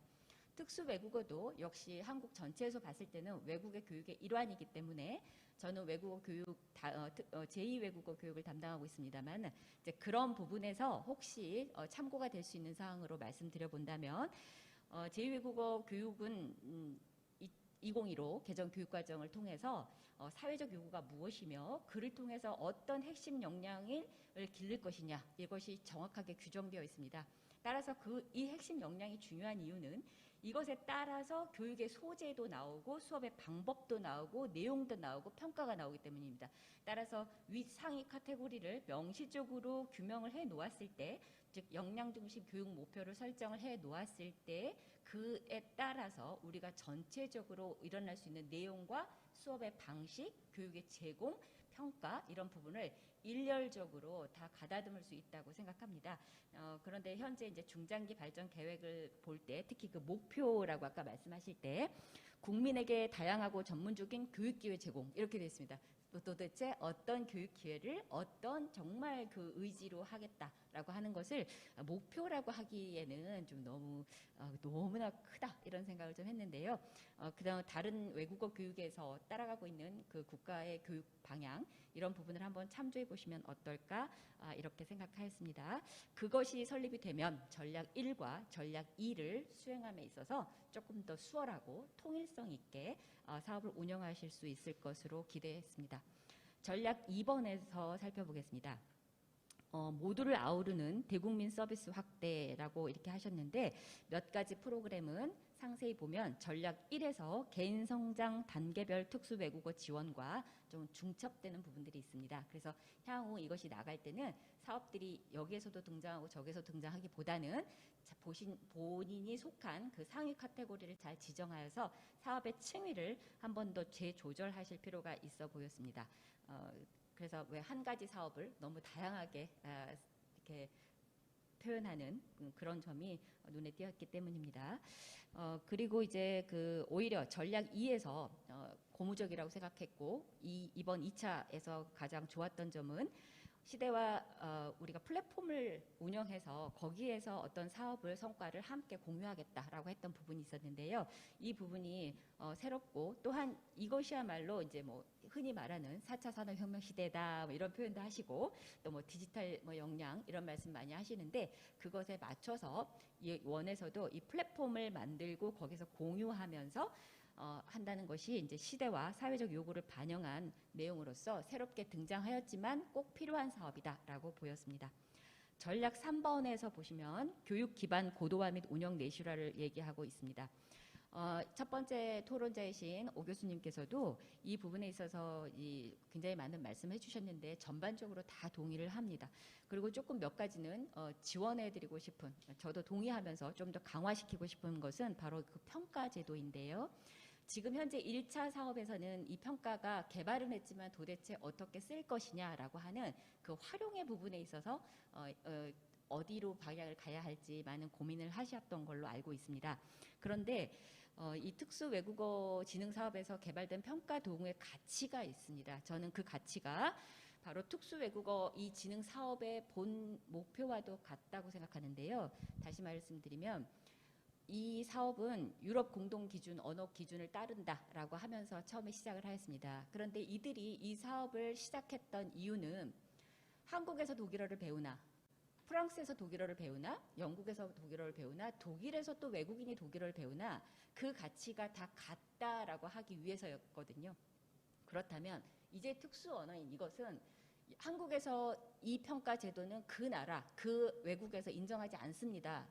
특수 외국어도 역시 한국 전체에서 봤을 때는 외국의 교육의 일환이기 때문에 저는 외국어 교육 제2외국어 교육을 담당하고 있습니다만 이제 그런 부분에서 혹시 참고가 될 수 있는 사항으로 말씀드려 본다면 제2외국어 교육은 2015 개정 교육과정을 통해서 사회적 요구가 무엇이며 그를 통해서 어떤 핵심 역량을 기를 것이냐 이것이 정확하게 규정되어 있습니다. 따라서 이 핵심 역량이 중요한 이유는 이것에 따라서 교육의 소재도 나오고 수업의 방법도 나오고 내용도 나오고 평가가 나오기 때문입니다. 따라서 윗상위 카테고리를 명시적으로 규명을 해 놓았을 때, 즉 역량 중심 교육 목표를 설정을 해 놓았을 때 그에 따라서 우리가 전체적으로 일어날 수 있는 내용과 수업의 방식, 교육의 제공, 평가 이런 부분을 일렬적으로 다 가다듬을 수 있다고 생각합니다. 그런데 현재 이제 중장기 발전 계획을 볼 때 특히 그 목표라고 아까 말씀하실 때 국민에게 다양하고 전문적인 교육 기회 제공 이렇게 되어 있습니다. 또 도대체 어떤 교육 기회를 어떤 정말 그 의지로 하겠다라고 하는 것을 목표라고 하기에는 좀 너무나 크다 이런 생각을 좀 했는데요. 그다음 다른 외국어 교육에서 따라가고 있는 그 국가의 교육 방향 이런 부분을 한번 참조해 보시면 어떨까 이렇게 생각하였습니다. 그것이 설립이 되면 전략 1과 전략 2를 수행함에 있어서 조금 더 수월하고 통일성 있게 사업을 운영하실 수 있을 것으로 기대했습니다. 전략 2번에서 살펴보겠습니다. 모두를 아우르는 대국민 서비스 확대라고 이렇게 하셨는데 몇 가지 프로그램은 상세히 보면 전략 1에서 개인 성장 단계별 특수 외국어 지원과 좀 중첩되는 부분들이 있습니다. 그래서 향후 이것이 나갈 때는 사업들이 여기에서도 등장하고 저기에서 등장하기보다는 본인이 속한 그 상위 카테고리를 잘 지정하여서 사업의 층위를 한 번 더 재조절하실 필요가 있어 보였습니다. 그래서 왜 한 가지 사업을 너무 다양하게 이렇게 표현하는 그런 점이 눈에 띄었기 때문입니다. 그리고 이제 오히려 전략 2에서 고무적이라고 생각했고 이번 2차에서 가장 좋았던 점은 시대와 우리가 플랫폼을 운영해서 거기에서 어떤 사업을 성과를 함께 공유하겠다라고 했던 부분이 있었는데요. 이 부분이 새롭고 또한 이것이야말로 이제 뭐 흔히 말하는 4차 산업혁명 시대다 뭐 이런 표현도 하시고 또 뭐 디지털 뭐 역량 이런 말씀 많이 하시는데 그것에 맞춰서 이 원에서도 이 플랫폼을 만들고 거기서 공유하면서 한다는 것이 이제 시대와 사회적 요구를 반영한 내용으로서 새롭게 등장하였지만 꼭 필요한 사업이다라고 보였습니다. 전략 3번에서 보시면 교육 기반 고도화 및 운영 내실화를 얘기하고 있습니다. 첫 번째 토론자이신 오 교수님께서도 이 부분에 있어서 굉장히 많은 말씀을 해주셨는데 전반적으로 다 동의를 합니다. 그리고 조금 몇 가지는 지원해드리고 싶은, 저도 동의하면서 좀 더 강화시키고 싶은 것은 바로 그 평가 제도인데요. 지금 현재 1차 사업에서는 이 평가가 개발은 했지만 도대체 어떻게 쓸 것이냐라고 하는 그 활용의 부분에 있어서 어디로 방향을 가야 할지 많은 고민을 하셨던 걸로 알고 있습니다. 그런데 이 특수 외국어 지능 사업에서 개발된 평가 도구의 가치가 있습니다. 저는 그 가치가 바로 특수 외국어 이 지능 사업의 본 목표와도 같다고 생각하는데요. 다시 말씀드리면 이 사업은 유럽 공동 기준, 언어 기준을 따른다라고 하면서 처음에 시작을 하였습니다. 그런데 이들이 이 사업을 시작했던 이유는 한국에서 독일어를 배우나 프랑스에서 독일어를 배우나 영국에서 독일어를 배우나 독일에서 또 외국인이 독일어를 배우나 그 가치가 다 같다라고 하기 위해서였거든요. 그렇다면 이제 특수 언어인 이것은 한국에서 이 평가 제도는 그 나라, 그 외국에서 인정하지 않습니다.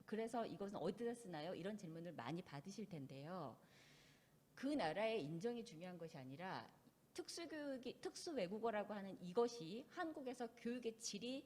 그래서 이것은 어디다 쓰나요? 이런 질문을 많이 받으실 텐데요. 그 나라의 인정이 중요한 것이 아니라 특수 외국어라고 하는 이것이 한국에서 교육의 질이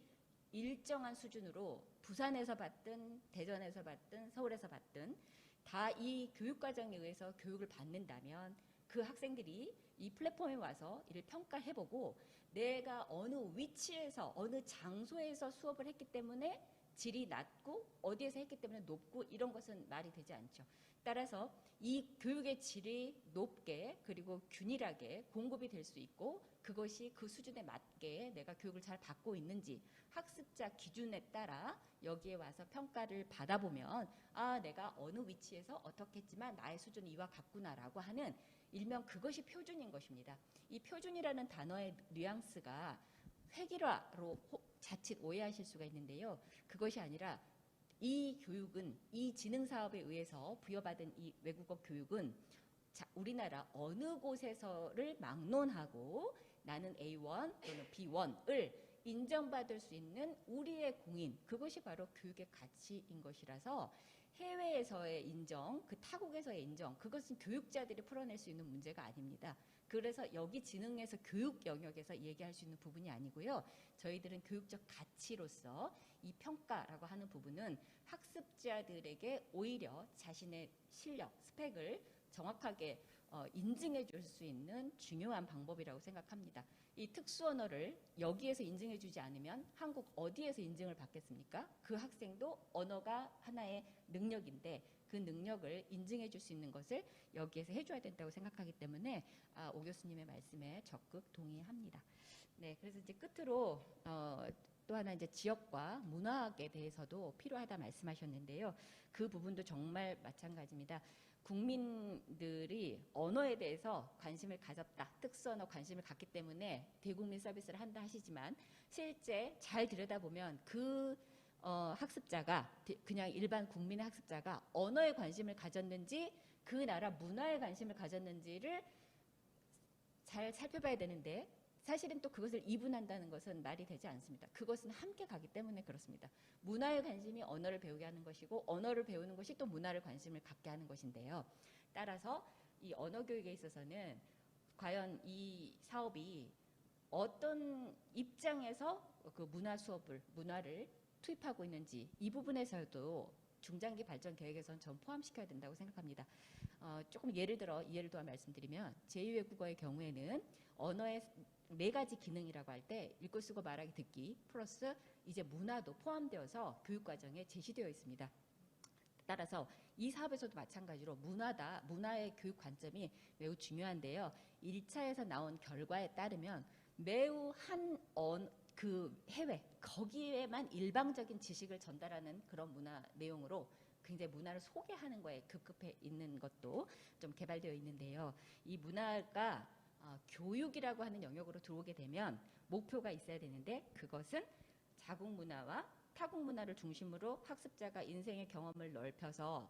일정한 수준으로 부산에서 받든 대전에서 받든 서울에서 받든 다 이 교육과정에 의해서 교육을 받는다면 그 학생들이 이 플랫폼에 와서 이를 평가해보고 내가 어느 위치에서 어느 장소에서 수업을 했기 때문에 질이 낮고 어디에서 했기 때문에 높고 이런 것은 말이 되지 않죠. 따라서 이 교육의 질이 높게 그리고 균일하게 공급이 될 수 있고 그것이 그 수준에 맞게 내가 교육을 잘 받고 있는지 학습자 기준에 따라 여기에 와서 평가를 받아보면 내가 어느 위치에서 어떻게 했지만 나의 수준이 이와 같구나라고 하는 일명 그것이 표준인 것입니다. 이 표준이라는 단어의 뉘앙스가 획일화로 자칫 오해하실 수가 있는데요. 그것이 아니라 이 교육은 이 지능사업에 의해서 부여받은 이 외국어 교육은 우리나라 어느 곳에서를 막론하고 나는 A1 또는 B1을 인정받을 수 있는 우리의 공인, 그것이 바로 교육의 가치인 것이라서 해외에서의 인정, 그 타국에서의 인정, 그것은 교육자들이 풀어낼 수 있는 문제가 아닙니다. 그래서 여기 지능에서 교육 영역에서 얘기할 수 있는 부분이 아니고요. 저희들은 교육적 가치로서 이 평가라고 하는 부분은 학습자들에게 오히려 자신의 실력, 스펙을 정확하게 인증해 줄 수 있는 중요한 방법이라고 생각합니다. 이 특수 언어를 여기에서 인증해 주지 않으면 한국 어디에서 인증을 받겠습니까? 그 학생도 언어가 하나의 능력인데 그 능력을 인증해 줄 수 있는 것을 여기에서 해줘야 된다고 생각하기 때문에 오 교수님의 말씀에 적극 동의합니다. 네, 그래서 이제 끝으로 또 하나 이제 지역과 문화학에 대해서도 필요하다 말씀하셨는데요. 그 부분도 정말 마찬가지입니다. 국민들이 언어에 대해서 관심을 가졌다, 특수언어 관심을 갖기 때문에 대국민 서비스를 한다 하시지만 실제 잘 들여다보면 그 학습자가 그냥 일반 국민의 학습자가 언어에 관심을 가졌는지 그 나라 문화에 관심을 가졌는지를 잘 살펴봐야 되는데 사실은 또 그것을 이분한다는 것은 말이 되지 않습니다. 그것은 함께 가기 때문에 그렇습니다. 문화에 관심이 언어를 배우게 하는 것이고 언어를 배우는 것이 또 문화를 관심을 갖게 하는 것인데요. 따라서 이 언어 교육에 있어서는 과연 이 사업이 어떤 입장에서 그 문화를 투입하고 있는지 이 부분에서도 중장기 발전 계획에서는 전 포함시켜야 된다고 생각합니다. 조금 예를 들어 이해를 도와 말씀드리면 제2외국어의 경우에는 언어의 4가지 기능이라고 할 때 읽고 쓰고 말하기 듣기 플러스 이제 문화도 포함되어서 교육과정에 제시되어 있습니다. 따라서 이 사업에서도 마찬가지로 문화의 교육 관점이 매우 중요한데요. 1차에서 나온 결과에 따르면 매우 그 해외 거기에만 일방적인 지식을 전달하는 그런 문화 내용으로 굉장히 문화를 소개하는 거에 급급해 있는 것도 좀 개발되어 있는데요. 이 문화가 교육이라고 하는 영역으로 들어오게 되면 목표가 있어야 되는데 그것은 자국 문화와 타국 문화를 중심으로 학습자가 인생의 경험을 넓혀서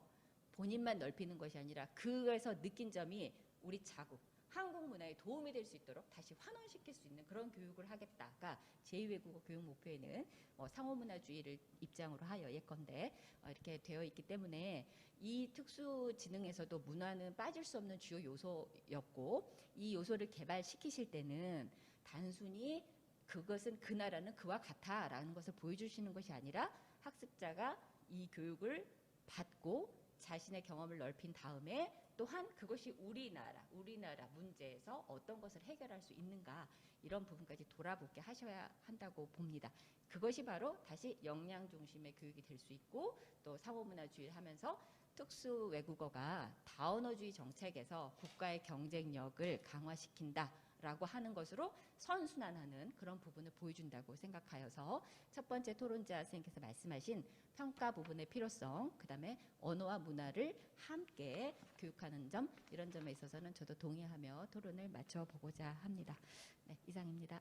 본인만 넓히는 것이 아니라 그에서 느낀 점이 우리 자국 한국 문화에 도움이 될 수 있도록 다시 환원시킬 수 있는 그런 교육을 하겠다가 제2외국어 교육 목표에는 상호문화주의를 입장으로 하여 예컨대 이렇게 되어 있기 때문에 이 특수지능에서도 문화는 빠질 수 없는 주요 요소였고 이 요소를 개발시키실 때는 단순히 그것은 그 나라는 그와 같아라는 것을 보여주시는 것이 아니라 학습자가 이 교육을 받고 자신의 경험을 넓힌 다음에 또한 그것이 우리나라 문제에서 어떤 것을 해결할 수 있는가 이런 부분까지 돌아보게 하셔야 한다고 봅니다. 그것이 바로 다시 역량 중심의 교육이 될 수 있고 또 상호문화주의를 하면서 특수 외국어가 다언어주의 정책에서 국가의 경쟁력을 강화시킨다라고 하는 것으로 선순환하는 그런 부분을 보여준다고 생각하여서 첫 번째 토론자 선생님께서 말씀하신 평가 부분의 필요성, 그 다음에 언어와 문화를 함께 교육하는 점 이런 점에 있어서는 저도 동의하며 토론을 마쳐보고자 합니다. 네, 이상입니다.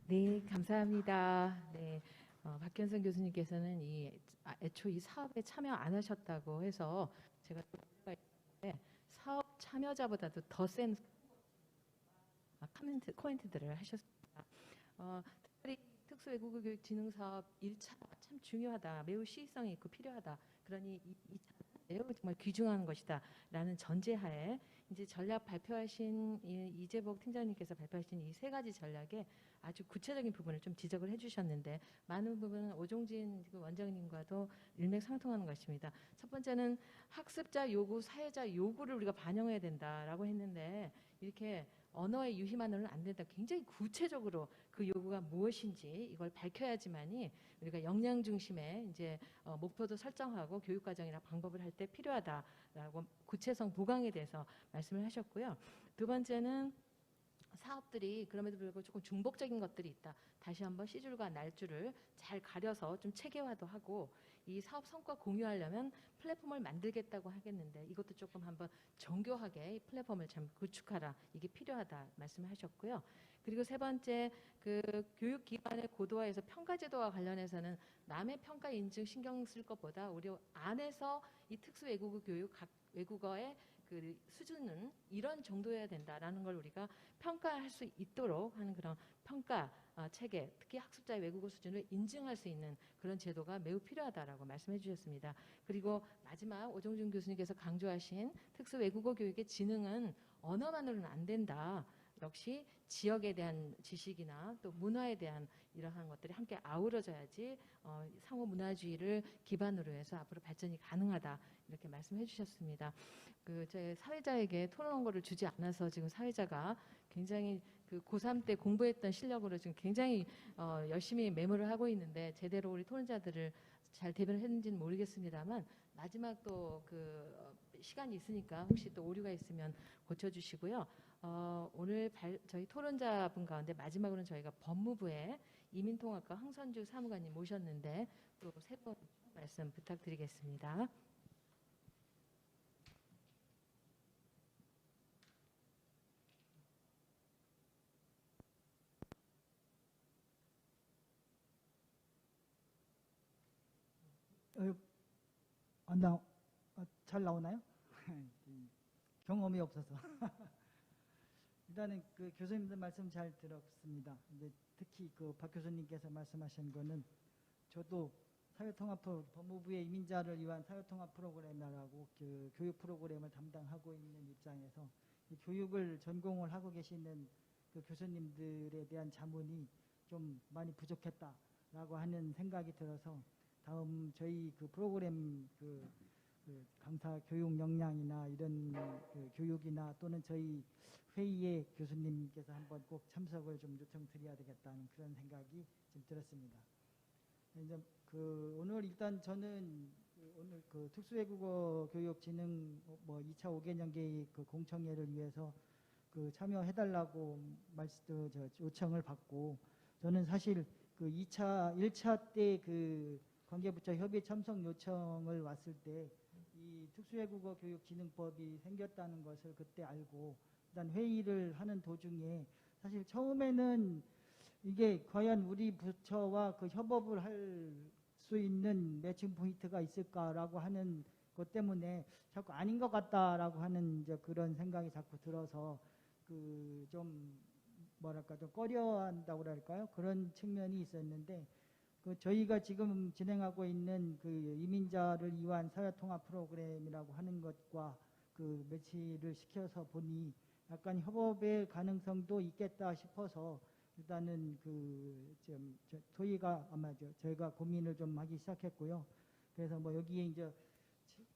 네, 감사합니다. 네, 박현선 교수님께서는 애초 이 사업에 참여 안 하셨다고 해서 제가 사업 참여자보다도 더 센 코멘트들을 하셨습니다. 특별히 특수외국어 교육 진흥 사업 1차 참 중요하다, 매우 시의성이 있고 필요하다. 그러니 2차 매우 정말 귀중한 것이다라는 전제하에 이제 전략 발표하신 이재복 팀장님께서 발표하신 이 3가지 전략에 아주 구체적인 부분을 좀 지적을 해주셨는데 많은 부분은 오종진 원장님과도 일맥상통하는 것입니다. 첫 번째는 학습자 요구, 사회자 요구를 우리가 반영해야 된다라고 했는데 이렇게 언어의 유희만으로는 안 된다. 굉장히 구체적으로 그 요구가 무엇인지 이걸 밝혀야지만이 우리가 역량 중심의 이제 목표도 설정하고 교육 과정이나 방법을 할 때 필요하다라고 구체성 보강에 대해서 말씀을 하셨고요. 두 번째는 사업들이 그럼에도 불구하고 조금 중복적인 것들이 있다. 다시 한번 시줄과 날줄을 잘 가려서 좀 체계화도 하고 이 사업 성과 공유하려면 플랫폼을 만들겠다고 하겠는데 이것도 조금 한번 정교하게 이 플랫폼을 참 구축하라. 이게 필요하다 말씀을 하셨고요. 그리고 세 번째 그 교육기관의 고도화에서 평가제도와 관련해서는 남의 평가 인증 신경 쓸 것보다 우리 안에서 이 특수 외국어 교육 각 외국어의 그 수준은 이런 정도여야 된다라는 걸 우리가 평가할 수 있도록 하는 그런 평가 체계, 특히 학습자의 외국어 수준을 인증할 수 있는 그런 제도가 매우 필요하다라고 말씀해 주셨습니다. 그리고 마지막 오종준 교수님께서 강조하신 특수 외국어 교육의 진흥은 언어만으로는 안 된다라고 역시 지역에 대한 지식이나 또 문화에 대한 이러한 것들이 함께 아우러져야지 상호 문화주의를 기반으로 해서 앞으로 발전이 가능하다 이렇게 말씀해 주셨습니다. 제 사회자에게 토론 원고를 주지 않아서 지금 사회자가 굉장히 그 고3 때 공부했던 실력으로 지금 굉장히 열심히 메모를 하고 있는데 제대로 우리 토론자들을 잘 대변을 했는지는 모르겠습니다만 마지막 또 시간이 있으니까 혹시 또 오류가 있으면 고쳐주시고요. 오늘 저희 토론자분 가운데 마지막으로는 저희가 법무부의 이민통합과 황선주 사무관님 모셨는데 또 세 번 말씀 부탁드리겠습니다. 잘 나오나요? 경험이 없어서. 일단은 그 교수님들 말씀 잘 들었습니다. 근데 특히 박 교수님께서 말씀하신 거는 저도 법무부의 이민자를 위한 사회통합 프로그램이라고 그 교육 프로그램을 담당하고 있는 입장에서 이 교육을 전공을 하고 계시는 그 교수님들에 대한 자문이 좀 많이 부족했다라고 하는 생각이 들어서 다음 저희 그 프로그램 강사 교육 역량이나 이런 교육이나 또는 저희 회의에 교수님께서 한번 꼭 참석을 좀 요청드려야 되겠다는 그런 생각이 좀 들었습니다. 이제 오늘 일단 저는 오늘 특수외국어 교육진흥 2차 5개년 계획 공청회를 위해서 참여해달라고 요청을 받고 저는 사실 1차 때 관계부처 협의 참석 요청을 왔을 때 이 특수외국어 교육진흥법이 생겼다는 것을 그때 알고 일단 회의를 하는 도중에 사실 처음에는 이게 과연 우리 부처와 협업을 할 수 있는 매칭 포인트가 있을까라고 하는 것 때문에 자꾸 아닌 것 같다라고 하는 이제 그런 생각이 자꾸 들어서 좀 꺼려한다고 그럴까요? 그런 측면이 있었는데 저희가 지금 진행하고 있는 이민자를 위한 사회통합 프로그램이라고 하는 것과 매치를 시켜서 보니 약간 협업의 가능성도 있겠다 싶어서 일단은 저희가 아마 저희가 고민을 좀 하기 시작했고요. 그래서 여기에 이제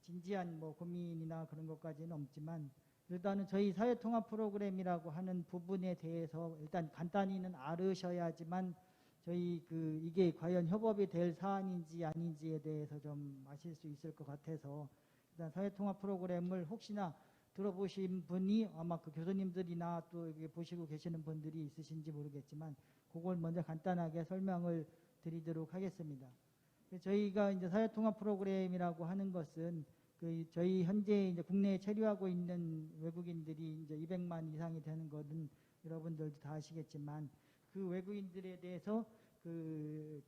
진지한 고민이나 그런 것까지는 없지만 일단은 저희 사회통합 프로그램이라고 하는 부분에 대해서 일단 간단히는 알으셔야지만 저희 이게 과연 협업이 될 사안인지 아닌지에 대해서 좀 아실 수 있을 것 같아서 일단 사회통합 프로그램을 혹시나 들어보신 분이 아마 교수님들이나 또 여기 보시고 계시는 분들이 있으신지 모르겠지만 그걸 먼저 간단하게 설명을 드리도록 하겠습니다. 저희가 이제 사회통합 프로그램이라고 하는 것은 저희 현재 이제 국내에 체류하고 있는 외국인들이 이제 200만 이상이 되는 것은 여러분들도 다 아시겠지만 그 외국인들에 대해서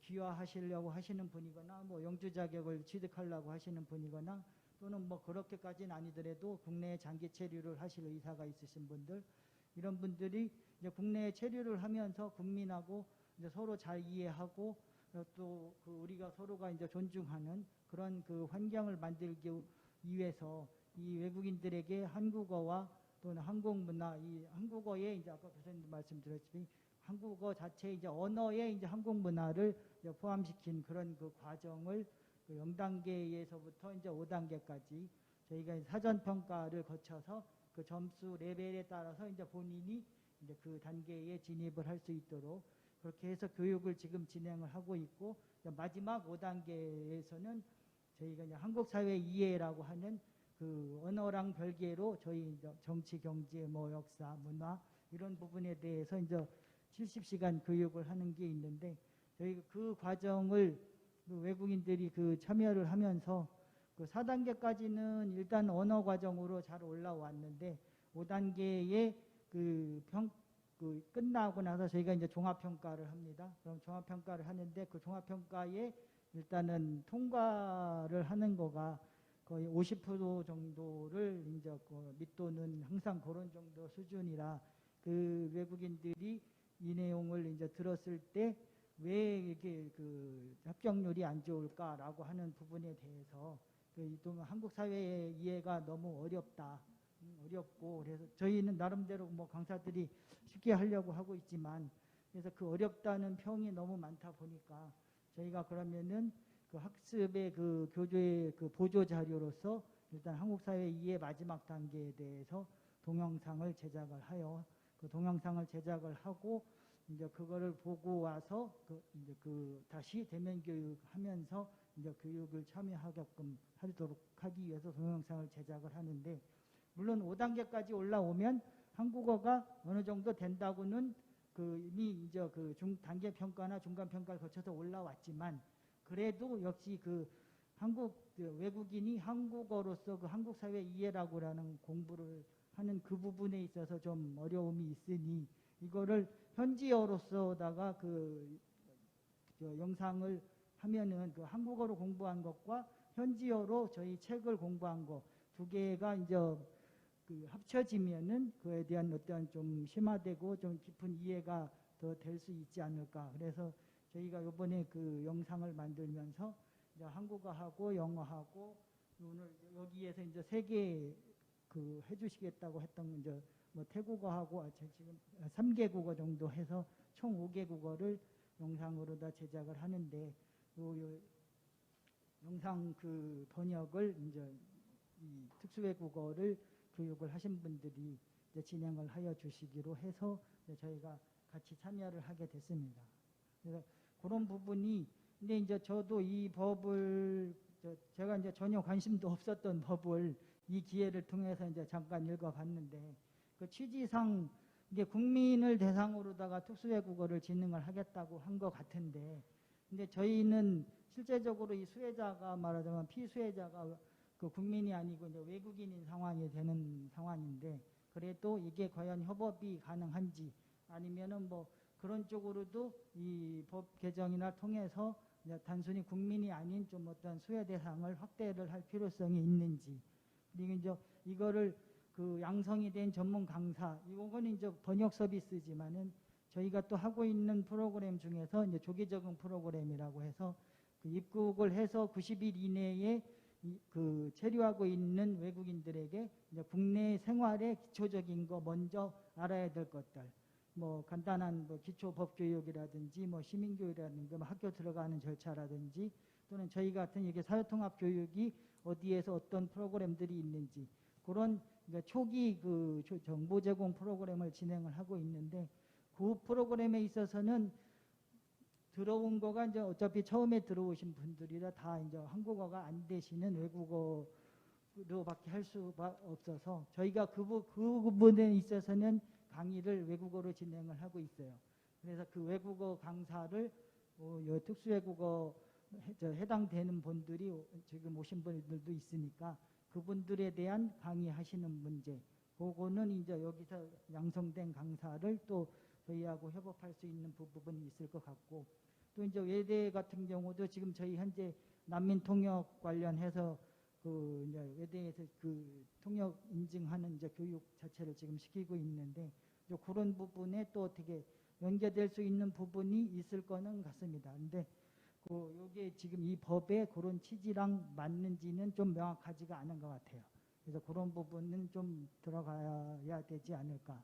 귀화하시려고 하시는 분이거나 영주 자격을 취득하려고 하시는 분이거나 또는 그렇게까지는 아니더라도 국내에 장기 체류를 하실 의사가 있으신 분들 이런 분들이 이제 국내에 체류를 하면서 국민하고 이제 서로 잘 이해하고 또 우리가 서로가 이제 존중하는 그런 환경을 만들기 위해서 이 외국인들에게 한국어와 또는 한국 문화, 이 한국어에 이제 아까 교수님도 말씀드렸지만 한국어 자체 이제 언어에 이제 한국 문화를 이제 포함시킨 그런 과정을 0단계에서부터 이제 5단계까지 저희가 사전 평가를 거쳐서 점수 레벨에 따라서 이제 본인이 이제 그 단계에 진입을 할 수 있도록 그렇게 해서 교육을 지금 진행을 하고 있고 마지막 5단계에서는 저희가 이제 한국 사회 이해라고 하는 언어랑 별개로 저희 이제 정치, 경제, 역사, 문화 이런 부분에 대해서 이제 70시간 교육을 하는 게 있는데 저희가 그 과정을 외국인들이 참여를 하면서 4단계까지는 일단 언어 과정으로 잘 올라왔는데 5단계에 끝나고 나서 저희가 이제 종합평가를 합니다. 그럼 종합평가를 하는데 그 종합평가에 일단은 통과를 하는 거가 거의 50% 정도를 이제 밑도는 항상 그런 정도 수준이라 외국인들이 이 내용을 이제 들었을 때 왜 이렇게 합격률이 안 좋을까라고 하는 부분에 대해서 한국 사회의 이해가 너무 어렵다. 어렵고 그래서 저희는 나름대로 뭐 강사들이 쉽게 하려고 하고 있지만 그래서 그 어렵다는 평이 너무 많다 보니까 저희가 그러면은 그 학습의 그 교조의 그 보조 자료로서 일단 한국 사회 이해 마지막 단계에 대해서 동영상을 제작을 하여 그 동영상을 제작을 하고 이제 그거를 보고 와서 이제 다시 대면 교육하면서 이제 교육을 참여하게끔 하도록 하기 위해서 동영상을 제작을 하는데 물론 5단계까지 올라오면 한국어가 어느 정도 된다고는 이미 이제 단계 평가나 중간 평가를 거쳐서 올라왔지만 그래도 역시 외국인이 한국어로서 한국 사회 이해라고 하는 공부를 하는 그 부분에 있어서 좀 어려움이 있으니 이거를 현지어로서다가 영상을 하면은 한국어로 공부한 것과 현지어로 저희 책을 공부한 것 두 개가 이제 합쳐지면은 그에 대한 어떤 좀 심화되고 좀 깊은 이해가 더 될 수 있지 않을까. 그래서 저희가 이번에 영상을 만들면서 이제 한국어하고 영어하고 오늘 여기에서 이제 3개 해주시겠다고 했던 이제 뭐 태국어하고 지금 3개 국어 정도 해서 총 5개 국어를 영상으로 다 제작을 하는데 요 영상 번역을 이제 이 특수외국어를 교육을 하신 분들이 이제 진행을 하여 주시기로 해서 이제 저희가 같이 참여를 하게 됐습니다. 그래서 그런 부분이 근데 이제 저도 이 법을 제가 이제 전혀 관심도 없었던 법을 이 기회를 통해서 이제 잠깐 읽어봤는데 그 취지상 이게 국민을 대상으로다가 특수외국어를 진행을 하겠다고 한 것 같은데 근데 저희는 실제적으로 이 수혜자가 말하자면 피수혜자가 국민이 아니고 이제 외국인인 상황이 되는 상황인데 그래도 이게 과연 협업이 가능한지 아니면은 뭐 그런 쪽으로도 이 법 개정이나 통해서 이제 단순히 국민이 아닌 좀 어떤 수혜 대상을 확대를 할 필요성이 있는지 그리고 이제 이거를 양성이 된 전문 강사 이거는 이제 번역 서비스지만은 저희가 또 하고 있는 프로그램 중에서 이제 조기 적응 프로그램이라고 해서 입국을 해서 90일 이내에 체류하고 있는 외국인들에게 이제 국내 생활의 기초적인 거 먼저 알아야 될 것들, 뭐 간단한 기초 법 교육이라든지 뭐 시민 교육이라든지 뭐 학교 들어가는 절차라든지 또는 저희 같은 이게 사회통합 교육이 어디에서 어떤 프로그램들이 있는지 그런 초기 정보 제공 프로그램을 진행을 하고 있는데 그 프로그램에 있어서는 들어온 거가 이제 어차피 처음에 들어오신 분들이라 다 이제 한국어가 안 되시는 외국어로밖에 할 수가 없어서 저희가 그 부분에 있어서는 강의를 외국어로 진행을 하고 있어요. 그래서 그 외국어 강사를 특수외국어 해당되는 분들이 지금 오신 분들도 있으니까 그분들에 대한 강의하시는 문제 그거는 이제 여기서 양성된 강사를 또 저희하고 협업할 수 있는 부분이 있을 것 같고 또 이제 외대 같은 경우도 지금 저희 현재 난민 통역 관련해서 이제 외대에서 통역 인증하는 이제 교육 자체를 지금 시키고 있는데 이제 그런 부분에 또 어떻게 연계될 수 있는 부분이 있을 거는 같습니다. 근데 요게 지금 이 법에 그런 취지랑 맞는지는 좀 명확하지가 않은 것 같아요. 그래서 그런 부분은 좀 들어가야 되지 않을까.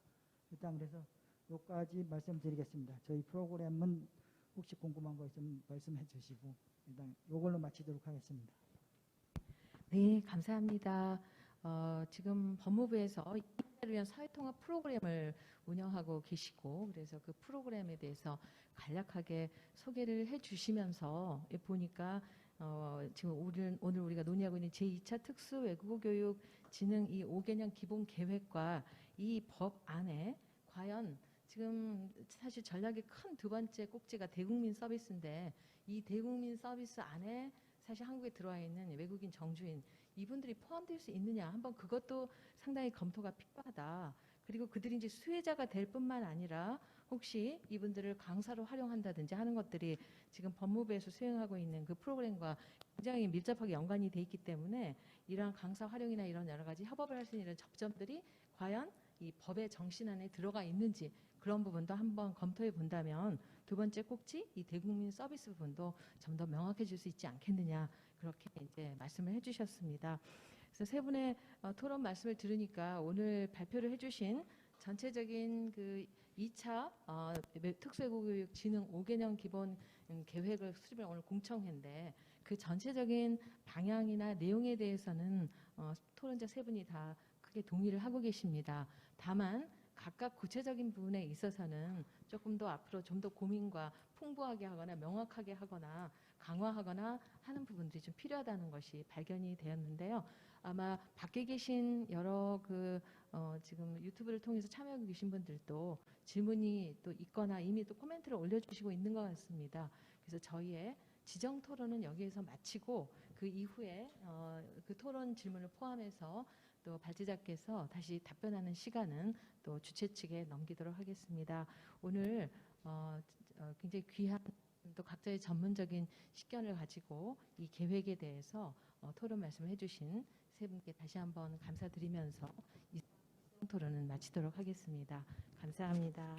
일단 그래서 여기까지 말씀드리겠습니다. 저희 프로그램은 혹시 궁금한 거 있으면 말씀해 주시고 일단 이걸로 마치도록 하겠습니다. 네, 감사합니다. 지금 법무부에서 이를 위한 사회통합 프로그램을 운영하고 계시고 그래서 그 프로그램에 대해서 간략하게 소개를 해주시면서 보니까 지금 오늘 우리가 논의하고 있는 제2차 특수외국어교육 진흥 이 5개년 기본 계획과 이 법 안에 과연 지금 사실 전략의 큰 두 번째 꼭지가 대국민 서비스인데 이 대국민 서비스 안에 사실 한국에 들어와 있는 외국인 정주인 이분들이 포함될 수 있느냐 한번 그것도 상당히 검토가 필요하다. 그리고 그들이 이제 수혜자가 될 뿐만 아니라 혹시 이분들을 강사로 활용한다든지 하는 것들이 지금 법무부에서 수행하고 있는 그 프로그램과 굉장히 밀접하게 연관이 돼 있기 때문에 이러한 강사 활용이나 이런 여러 가지 협업을 할 수 있는 이런 접점들이 과연 이 법의 정신 안에 들어가 있는지 그런 부분도 한번 검토해 본다면 두 번째 꼭지 이 대국민 서비스 부분도 좀 더 명확해질 수 있지 않겠느냐 그렇게 이제 말씀을 해주셨습니다. 그래서 세 분의 토론 말씀을 들으니까 오늘 발표를 해주신 전체적인 그 2차 특수외국어교육 진흥 5개년 기본 계획을 수립을 오늘 공청회인데 그 전체적인 방향이나 내용에 대해서는 토론자 세 분이 다 크게 동의를 하고 계십니다. 다만 각각 구체적인 부분에 있어서는 조금 더 앞으로 좀 더 고민과 풍부하게 하거나 명확하게 하거나 강화하거나 하는 부분들이 좀 필요하다는 것이 발견이 되었는데요. 아마 밖에 계신 여러 지금 유튜브를 통해서 참여하고 계신 분들도 질문이 또 있거나 이미 또 코멘트를 올려주시고 있는 것 같습니다. 그래서 저희의 지정 토론은 여기에서 마치고 그 이후에 그 토론 질문을 포함해서 또 발제자께서 다시 답변하는 시간은 또 주최 측에 넘기도록 하겠습니다. 오늘 굉장히 귀한 또 각자의 전문적인 식견을 가지고 이 계획에 대해서 토론 말씀을 해주신 세 분께 다시 한번 감사드리면서 이 토론은 마치도록 하겠습니다. 감사합니다.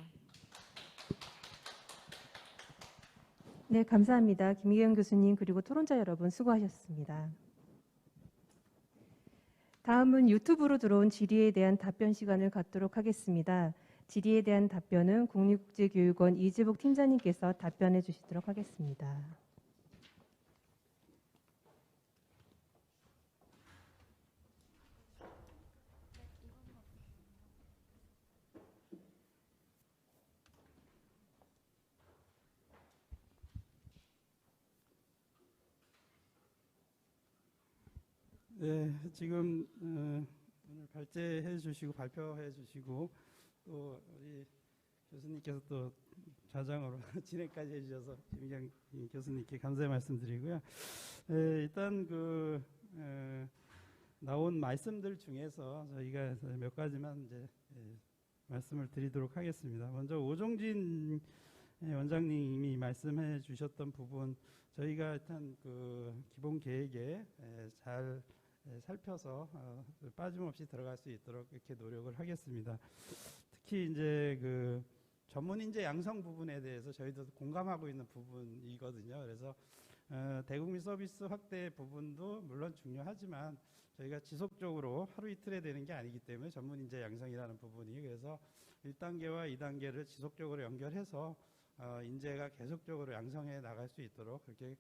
네, 감사합니다. 김기현 교수님 그리고 토론자 여러분 수고하셨습니다. 다음은 유튜브로 들어온 질의에 대한 답변 시간을 갖도록 하겠습니다. 질의에 대한 답변은 국립국제교육원 이재복 팀장님께서 답변해 주시도록 하겠습니다. 네, 지금 오늘 발제해 주시고 발표해 주시고 또 우리 교수님께서 또 좌장으로 진행까지 해주셔서 김기현 교수님께 감사의 말씀드리고요. 일단 나온 말씀들 중에서 저희가 몇 가지만 이제 말씀을 드리도록 하겠습니다. 먼저 오종진 원장님이 말씀해 주셨던 부분, 저희가 일단 기본 계획에 잘 살펴서 빠짐없이 들어갈 수 있도록 이렇게 노력을 하겠습니다. 특히 이제 전문 인재 양성 부분에 대해서 저희도 공감하고 있는 부분이거든요. 그래서 대국민 서비스 확대 부분도 물론 중요하지만 저희가 지속적으로 하루 이틀에 되는 게 아니기 때문에 전문 인재 양성이라는 부분이, 그래서 1단계와 2단계를 지속적으로 연결해서 인재가 계속적으로 양성해 나갈 수 있도록 그렇게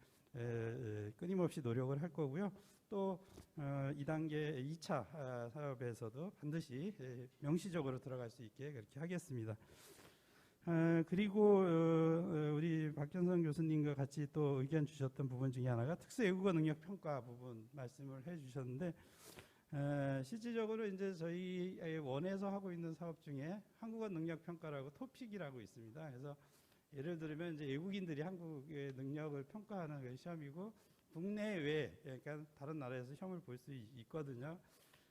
끊임없이 노력을 할 거고요. 또 2단계 2차 사업에서도 반드시 명시적으로 들어갈 수 있게 그렇게 하겠습니다. 그리고 우리 박현선 교수님과 같이 또 의견 주셨던 부분 중에 하나가 특수외국어 능력 평가 부분 말씀을 해주셨는데, 실질적으로 이제 저희 원에서 하고 있는 사업 중에 한국어 능력 평가라고 토픽이라고 있습니다. 그래서 예를 들면 이제 외국인들이 한국의 능력을 평가하는 그 시험이고 국내외, 그러니까 다른 나라에서 시험을 볼 수 있거든요.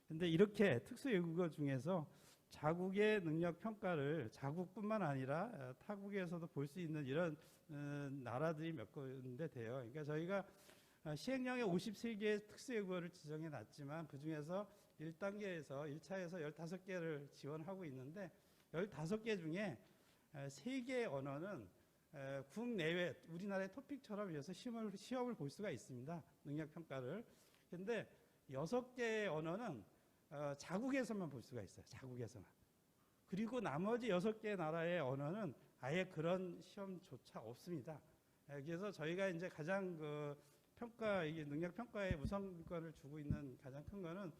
근데 이렇게 특수외국어 중에서 자국의 능력 평가를 자국뿐만 아니라 타국에서도 볼 수 있는 이런 나라들이 몇 군데 돼요. 그러니까 저희가 시행령에 53개의 특수외국어를 지정해 놨지만 그중에서 1단계에서 1차에서 15개를 지원하고 있는데 15개 중에 3개의 언어는 국내외 우리나라의 토픽처럼 해서 시험을 볼 수가 있습니다. 능력 평가를. 근데 6개의 언어는 자국에서만 볼 수가 있어요. 자국에서만. 그리고 나머지 6개 나라의 언어는 아예 그런 시험조차 없습니다. 그래서 저희가 이제 가장 이게 능력 평가에 우선권을 주고 있는 가장 큰 거는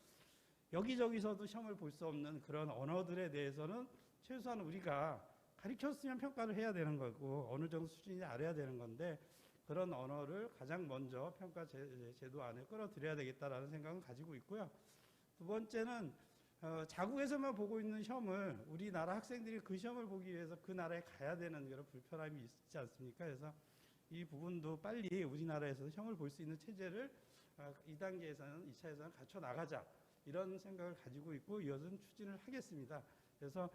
여기저기서도 시험을 볼 수 없는 그런 언어들에 대해서는 최소한 우리가 가르쳤으면 평가를 해야 되는 거고 어느 정도 수준이 알아야 되는 건데, 그런 언어를 가장 먼저 평가 제도 안에 끌어들여야 되겠다라는 생각은 가지고 있고요. 두 번째는 자국에서만 보고 있는 시험을 우리나라 학생들이 그 시험을 보기 위해서 그 나라에 가야 되는 그런 불편함이 있지 않습니까? 그래서 이 부분도 빨리 우리나라에서 시험을 볼 수 있는 체제를 2단계에서는 2차에서는 갖춰 나가자, 이런 생각을 가지고 있고 이것은 추진을 하겠습니다. 그래서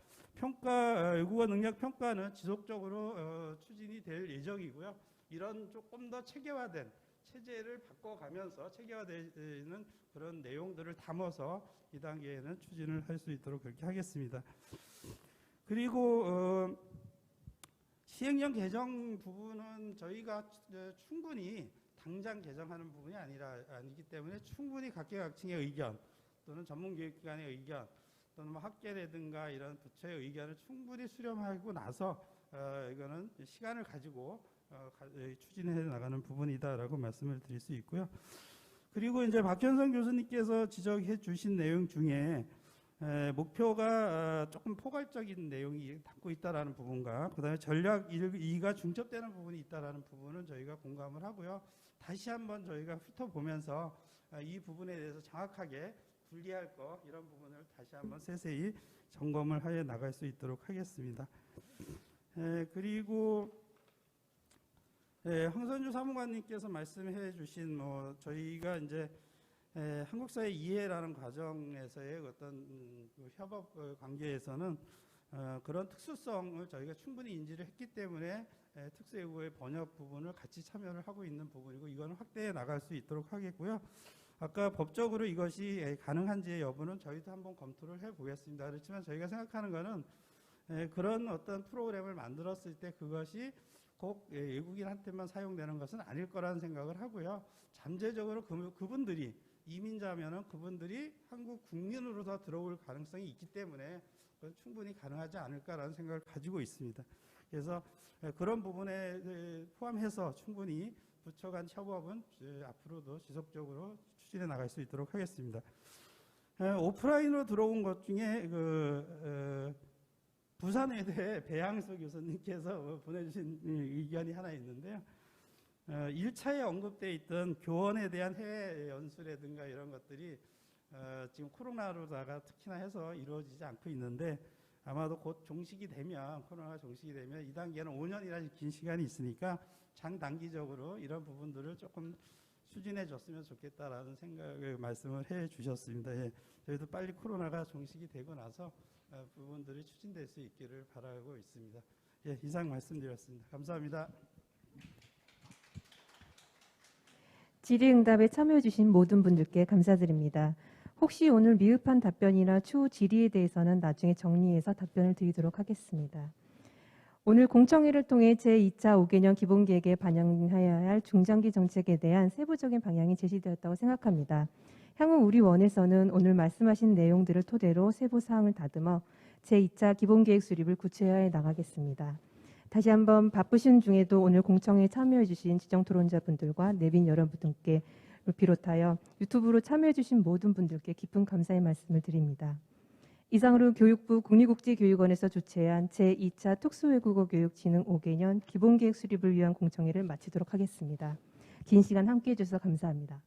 외국어 능력 평가는 지속적으로 추진이 될 예정이고요. 이런 조금 더 체계화된 체제를 바꿔가면서 체계화되는 그런 내용들을 담아서 2단계에는 추진을 할 수 있도록 그렇게 하겠습니다. 그리고 시행령 개정 부분은 저희가 충분히 당장 개정하는 부분이 아니기 때문에 충분히 각계각층의 의견, 또는 전문교육기관의 의견 또는 뭐 학계라든가 이런 부처의 의견을 충분히 수렴하고 나서 이거는 시간을 가지고 추진해 나가는 부분이다라고 말씀을 드릴 수 있고요. 그리고 이제 박현성 교수님께서 지적해 주신 내용 중에 목표가 조금 포괄적인 내용이 담고 있다라는 부분과 그다음에 전략 2가 중첩되는 부분이 있다라는 부분은 저희가 공감을 하고요. 다시 한번 저희가 훑어보면서 이 부분에 대해서 정확하게 분리할 거 이런 부분을 다시 한번 세세히 점검을 하여 나갈 수 있도록 하겠습니다. 그리고 황선주 사무관님께서 말씀해 주신 뭐 저희가 이제 한국사회 이해라는 과정에서의 어떤 협업 관계에서는 그런 특수성을 저희가 충분히 인지를 했기 때문에 특수외국어의 번역 부분을 같이 참여를 하고 있는 부분이고 이거는 확대해 나갈 수 있도록 하겠고요. 아까 법적으로 이것이 가능한지의 여부는 저희도 한번 검토를 해보겠습니다. 그렇지만 저희가 생각하는 거는 그런 어떤 프로그램을 만들었을 때 그것이 꼭 외국인한테만 사용되는 것은 아닐 거라는 생각을 하고요. 잠재적으로 그분들이 이민자면은 그분들이 한국 국민으로서 들어올 가능성이 있기 때문에 그건 충분히 가능하지 않을까라는 생각을 가지고 있습니다. 그래서 그런 부분에 포함해서 충분히 부처 간 협업은 앞으로도 지속적으로 추진해 나갈 수 있도록 하겠습니다. 오프라인으로 들어온 것 중에 부산외대 배양수 교수님께서 보내주신 의견이 하나 있는데요. 1차에 언급되어 있던 교원에 대한 해외 연수라든가 이런 것들이 지금 코로나로다가 특히나 해서 이루어지지 않고 있는데 아마도 곧 종식이 되면 코로나가 종식이 되면 이 단계는 5년이라는 긴 시간이 있으니까 장단기적으로 이런 부분들을 조금 추진해 줬으면 좋겠다라는 생각을 말씀을 해 주셨습니다. 예, 저희도 빨리 코로나가 종식이 되고 나서 부분들이 추진될 수 있기를 바라고 있습니다. 예, 이상 말씀드렸습니다. 감사합니다. 질의응답에 참여해 주신 모든 분들께 감사드립니다. 혹시 오늘 미흡한 답변이나 추후 질의에 대해서는 나중에 정리해서 답변을 드리도록 하겠습니다. 오늘 공청회를 통해 제2차 5개년 기본계획에 반영하여야 할 중장기 정책에 대한 세부적인 방향이 제시되었다고 생각합니다. 향후 우리 원에서는 오늘 말씀하신 내용들을 토대로 세부 사항을 다듬어 제2차 기본계획 수립을 구체화해 나가겠습니다. 다시 한번 바쁘신 중에도 오늘 공청회에 참여해 주신 지정 토론자분들과 내빈 여러분들께 비롯하여 유튜브로 참여해 주신 모든 분들께 깊은 감사의 말씀을 드립니다. 이상으로 교육부 국립국제교육원에서 주최한 제2차 특수외국어 교육 진흥 5개년 기본계획 수립을 위한 공청회를 마치도록 하겠습니다. 긴 시간 함께해 주셔서 감사합니다.